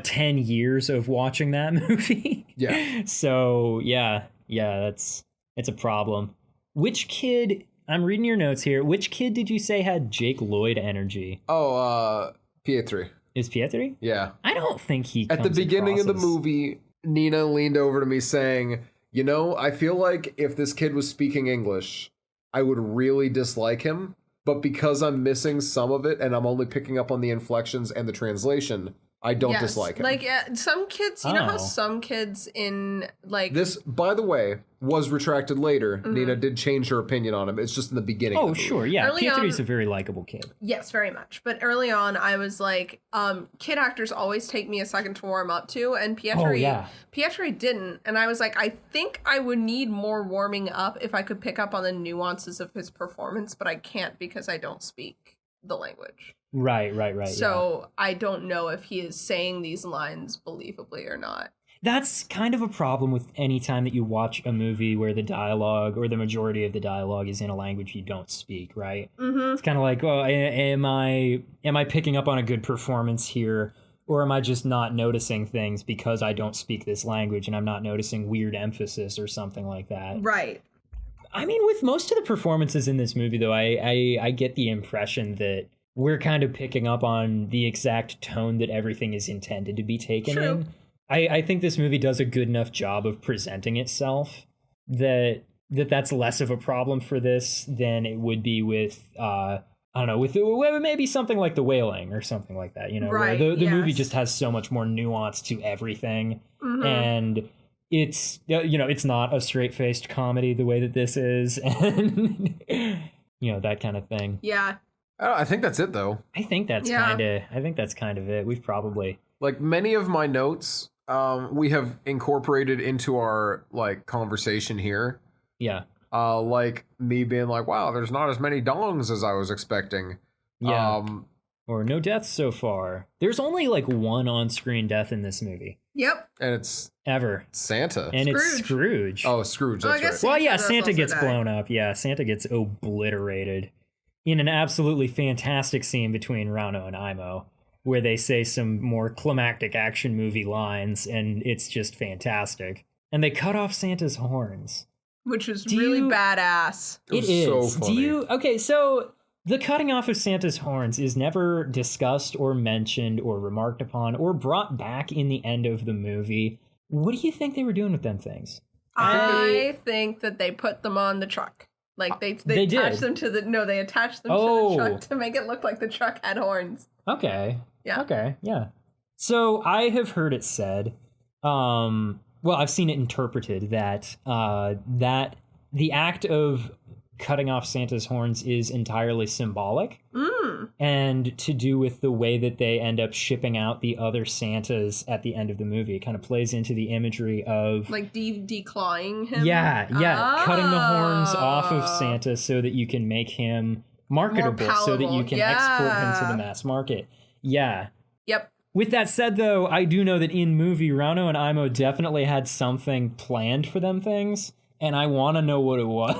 10 years of watching that movie. Yeah. So it's a problem. Which kid, I'm reading your notes here, which kid did you say had Jake Lloyd energy? Oh, Pietri. Is Pietri? Yeah. I don't think he At the comes beginning of the across as- movie, Nina leaned over to me saying, "You know, I feel like if this kid was speaking English, I would really dislike him. but because I'm missing some of it and I'm only picking up on the inflections and the translation, I don't dislike him. Like some kids, you know how Oh. some kids in like This, by the way, was retracted later. Nina did change her opinion on him. It's just in the beginning. of Oh, the movie. sure. Yeah. Early Pietri's on- a very likable kid. yes, very much. But early on, I was like, kid actors always take me a second to warm up to, and Pietri, Oh, yeah. Pietri didn't, and I was like, I think I would need more warming up if I could pick up on the nuances of his performance, but I can't because I don't speak the language. Right. So I don't know if he is saying these lines believably or not. That's kind of a problem with any time that you watch a movie where the dialogue or the majority of the dialogue is in a language you don't speak, right? Mm-hmm. It's kind of like, oh, am I picking up on a good performance here, or am I just not noticing things because I don't speak this language and I'm not noticing weird emphasis or something like that? Right. I mean, with most of the performances in this movie, though, I get the impression that we're kind of picking up on the exact tone that everything is intended to be taken True. in. I think this movie does a good enough job of presenting itself that's less of a problem for this than it would be with I don't know, with maybe something like The Wailing or something like that, you know, Right, where the movie yes. just has so much more nuance to everything, Mhm. and it's, you know, it's not a straight-faced comedy the way that this is, and you know, that kind of thing. Yeah. I think that's it, though. I think that's Yeah. kind of it. We've probably Like many of my notes, we have incorporated into our like conversation here. yeah. Like me being like, "Wow, there's not as many dongs as I was expecting." Yeah. Or no deaths so far. There's only like one on-screen death in this movie Yep. and it's ever, Santa. and it's Scrooge. Scrooge. Oh, Scrooge. Oh, I That's guess right. Well, yeah, Santa does Santa also gets die. blown up. Yeah, Santa gets obliterated in an absolutely fantastic scene between Rano and Imo, where they say some more climactic action movie lines, and it's just fantastic. And they cut off Santa's horns. Which was Do really you- badass. It was It is. so Do funny. you? Okay, so the cutting off of Santa's horns is never discussed or mentioned or remarked upon or brought back in the end of the movie. What do you think they were doing with them things? I think that they put them on the truck. Like they They attached did. them to they attached them to Oh. the truck to make it look like the truck had horns. Okay. Yeah. Okay. Yeah. So I have heard it said, well, I've seen it interpreted that that the act of cutting off Santa's horns is entirely symbolic and to do with the way that they end up shipping out the other Santas at the end of the movie. It kind of plays into the imagery of Like declawing him. yeah, cutting the horns off of Ah. Santa so that you can make him marketable, so that you palatable. can export him to Yeah. the mass market. Yeah. Yep. With that said, though, I do know that in movie, Rano and Imo definitely had something planned for them things, and I want to know what it was.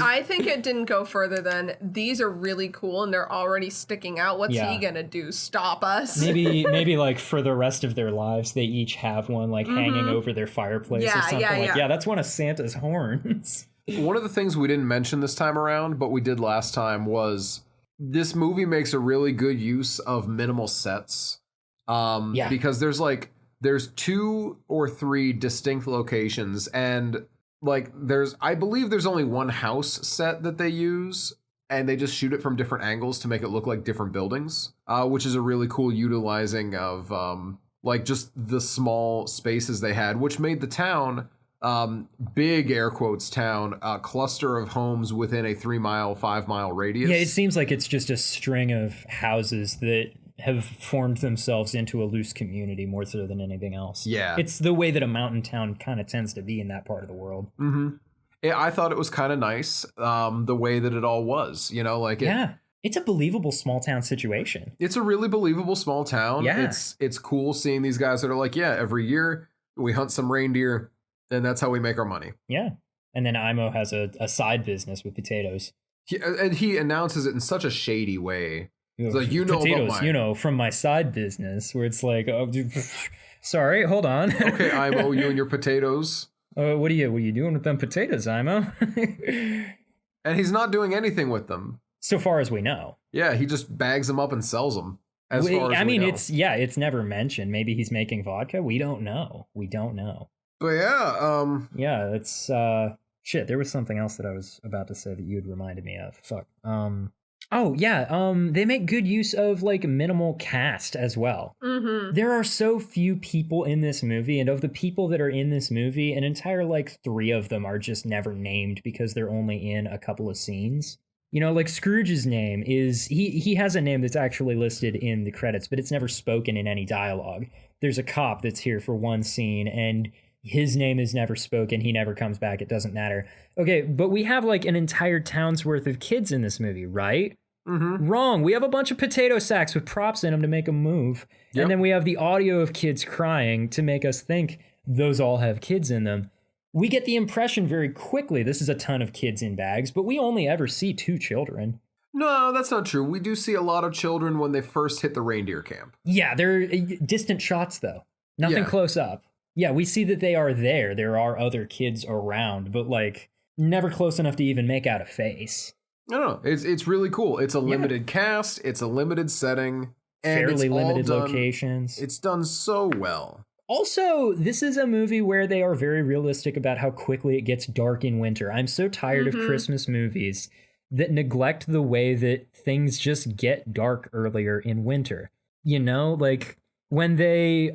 I think it didn't go further than these are really cool and they're already sticking out. What's Yeah. he gonna do? Stop us? maybe like for the rest of their lives, they each have one like hanging over their fireplace or Yeah, something yeah, like. yeah. Yeah, that's one of Santa's horns. One of the things we didn't mention this time around, but we did last time, was this movie makes a really good use of minimal sets. Yeah. Because there's 2 or 3 distinct locations, and like I believe there's only one house set that they use, and they just shoot it from different angles to make it look like different buildings, which is a really cool utilizing of like just the small spaces they had, which made the town big air quotes town, a cluster of homes within a 3-mile, 5-mile radius. Yeah, it seems like it's just a string of houses that have formed themselves into a loose community more so than anything else. Yeah. It's the way that a mountain town kind of tends to be in that part of the world. Yeah, I thought it was kind of nice, the way that it all was, you know, like Yeah. It's a believable small town situation. it's a really believable small town. Yeah. It's cool seeing these guys that are like, yeah, every year we hunt some reindeer and that's how we make our money. Yeah. And then Imo has a side business with potatoes. And he announces it in such a shady way. It's like, you know about potatoes, mine. you know, from my side business, where it's like, oh, dude, sorry, hold on. Okay, Imo, you and your potatoes. What are you doing with them potatoes, Imo? And he's not doing anything with them. So far as we know. Yeah, he just bags them up and sells them. As We- far as I we mean, know. it's never mentioned. Maybe he's making vodka. We don't know. But yeah, Yeah, it's shit. There was something else that I was about to say that you had reminded me of. Fuck. Oh yeah, they make good use of like minimal cast as well. Mm-hmm. There are so few people in this movie, and of the people that are in this movie, an entire like 3 of them are just never named because they're only in a couple of scenes. You know, like Scrooge's name is he has a name that's actually listed in the credits, but it's never spoken in any dialogue. There's a cop that's here for one scene and his name is never spoken. He never comes back. It doesn't matter. Okay, but we have like an entire town's worth of kids in this movie, right? Mm-hmm. Wrong. We have a bunch of potato sacks with props in them to make them move. Yep. And then we have the audio of kids crying to make us think those all have kids in them. We get the impression very quickly this is a ton of kids in bags, but we only ever see 2 children. No, that's not true. We do see a lot of children when they first hit the reindeer camp. Yeah, they're distant shots though. Nothing Yeah. close up. Yeah, we see that they are there. There are other kids around, but like never close enough to even make out a face. I don't know. It's really cool. It's a limited cast. It's a limited setting. And Fairly it's all limited done- locations. It's done so well. Also, this is a movie where they are very realistic about how quickly it gets dark in winter. I'm so tired of Christmas movies that neglect the way that things just get dark earlier in winter. You know, like when they,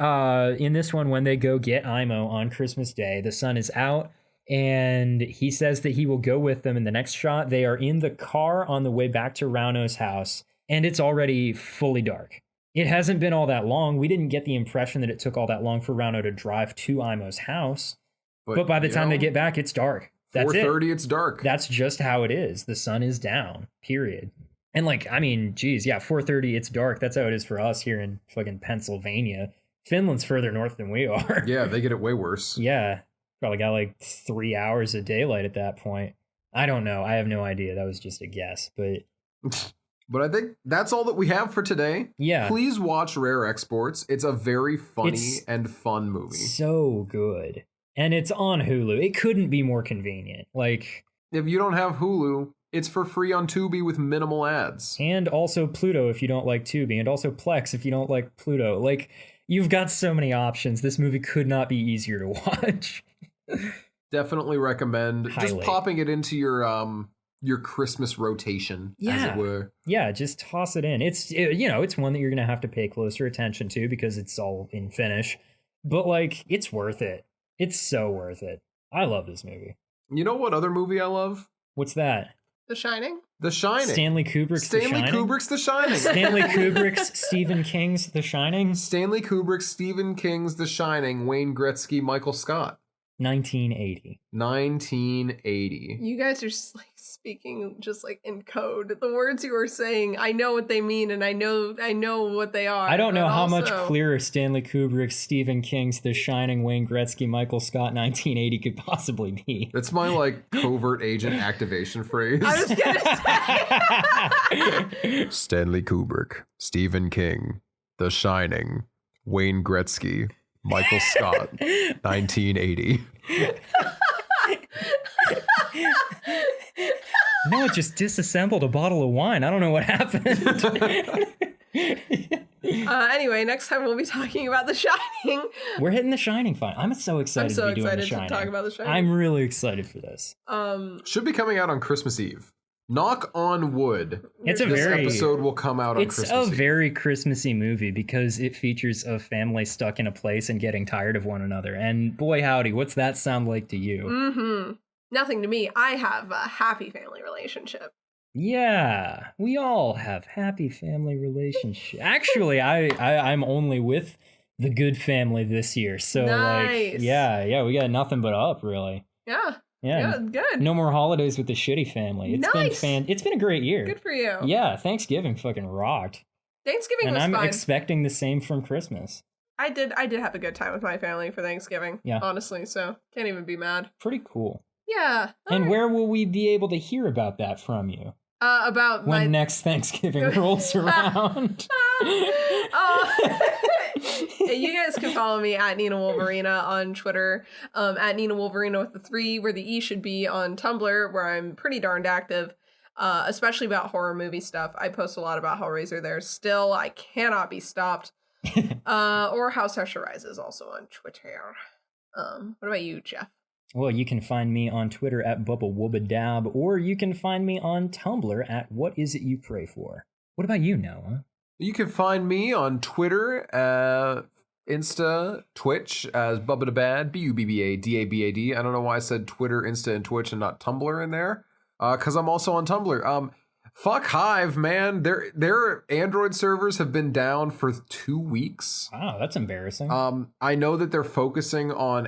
in this one, when they go get Imo on Christmas Day, the sun is out and he says that he will go with them. In the next shot, they are in the car on the way back to Rauno's house and it's already fully dark. It hasn't been all that long. We didn't get the impression that it took all that long for Rauno to drive to Imo's house. But by the you time they know, get back, it's dark. That's it. 4:30, it's dark. That's just how it is. The sun is down, period. And like, I mean, geez, yeah, 4:30, it's dark. That's how it is for us here in fucking Pennsylvania. Finland's further north than we are. Yeah, they get it way worse. Yeah. Probably got like 3 hours of daylight at that point. I don't know. I have no idea. That was just a guess. But But I think that's all that we have for today. yeah. Please watch Rare Exports. It's a very funny It's and fun movie. So good. And it's on Hulu. It couldn't be more convenient. Like, If you don't have Hulu, it's for free on Tubi with minimal ads. and also Pluto if you don't like Tubi, and also Plex if you don't like Pluto. Like, you've got so many options. This movie could not be easier to watch. Definitely recommend just Highly. popping it into your Christmas rotation, as Yeah. it were. Yeah, just toss it in. It's one that you're going to have to pay closer attention to because it's all in Finnish. But like, it's worth it. It's so worth it. I love this movie. You know what other movie I love? What's that? The Shining. The Shining. Stanley Kubrick's The Stanley Shining? Kubrick's The Shining. Stanley Kubrick's Stephen King's The Shining? Stanley Kubrick, Stephen King's The Shining, Wayne Gretzky, Michael Scott. 1980. 1980. You guys are just like speaking just like in code. The words you were saying, I know what they mean, and I know what they are. I don't know but how much also- clearer Stanley Kubrick's Stephen King's The Shining, Wayne Gretzky, Michael Scott 1980 could possibly be. That's my like covert agent activation phrase. I was gonna say. Stanley Kubrick, Stephen King, The Shining, Wayne Gretzky, Michael Scott, 1980. No, it just disassembled a bottle of wine. I don't know what happened. Anyway, next time we'll be talking about The Shining. We're hitting The Shining fine. I'm so excited I'm so to be doing The excited to Shining. talk about The Shining. I'm really excited for this. Should be coming out on Christmas Eve. Knock on wood. It's a This very episode will come out on It's Christmas a Eve. very Christmassy movie because it features a family stuck in a place and getting tired of one another. And boy howdy, what's that sound like to you? Mm-hmm. Nothing to me. I have a happy family relationship. Yeah, we all have happy family relationships. Actually, I'm only with the good family this year. So Nice. like yeah, we got nothing but up really. Yeah. Yeah. Good. No more holidays with the shitty family. Nice. It's been a great year. Good for you. Yeah, Thanksgiving fucking rocked. Thanksgiving And was I'm fun. expecting the same from Christmas. I did have a good time with my family for Thanksgiving. Yeah. Honestly, so can't even be mad. Pretty cool. Yeah. And alright. where will we be able to hear about that from you About when my next Thanksgiving rolls around? You guys can follow me at Nina Wolverina on Twitter, at Nina Wolverina with the 3, where the E should be on Tumblr, where I'm pretty darned active, especially about horror movie stuff. I post a lot about Hellraiser there still. I cannot be stopped. Or House Usher Rises also on Twitter. What about you, Jeff? Well, you can find me on Twitter at BubbaWoobadab, or you can find me on Tumblr at What Is It You Pray For. What about you, Noah? You can find me on Twitter, Insta, Twitch as Bubbadabad, Bubbadabad. I don't know why I said Twitter, Insta, and Twitch and not Tumblr in there, because I'm also on Tumblr. Fuck Hive, man. Their Android servers have been down for 2 weeks. Wow, that's embarrassing. I know that they're focusing on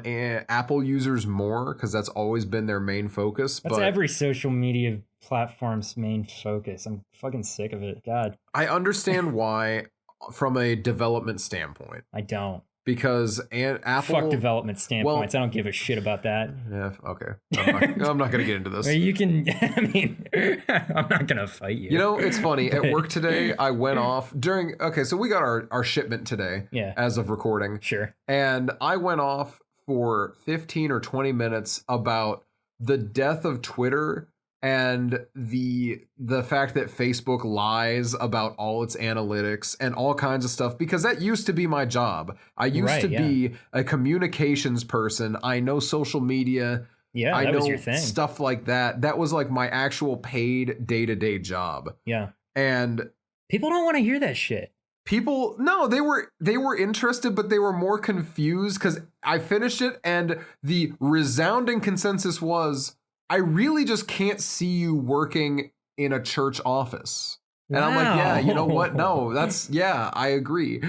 Apple users more because that's always been their main focus. That's but every social media platform's main focus. I'm fucking sick of it. God, I understand why from a development standpoint. I don't. Because Apple... Fuck development standpoints. I don't give a shit about that. Yeah, okay. I'm not going to get into this. Well, you can... I mean, I'm not going to fight you. You know, it's funny. At work today, I went off during... Okay, so we got our shipment today as of recording. Sure. And I went off for 15 or 20 minutes about the death of Twitter and the fact that Facebook lies about all its analytics and all kinds of stuff, because that used to be my job. I used to be a communications person. I know social media. Yeah, I that know was your thing. Stuff like that. That was like my actual paid day-to-day job. Yeah. And people don't want to hear that shit. People, no, they were interested, but they were more confused because I finished it and the resounding consensus was, I really just can't see you working in a church office. And I'm like, yeah, you know what? No, I agree.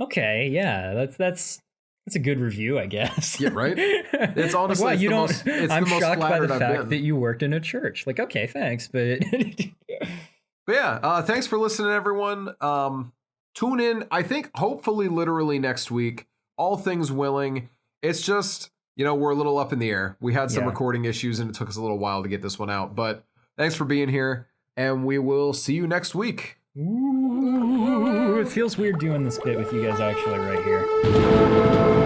Okay, yeah, that's a good review, I guess. Yeah, right? It's honestly, like, wow, I'm shocked by the fact that you worked in a church. Like, okay, thanks, but... But yeah, thanks for listening, everyone. Tune in, I think, hopefully, literally next week, all things willing. It's just... You know, we're a little up in the air. We had some recording issues and it took us a little while to get this one out. But thanks for being here, and we will see you next week. Ooh, it feels weird doing this bit with you guys actually right here.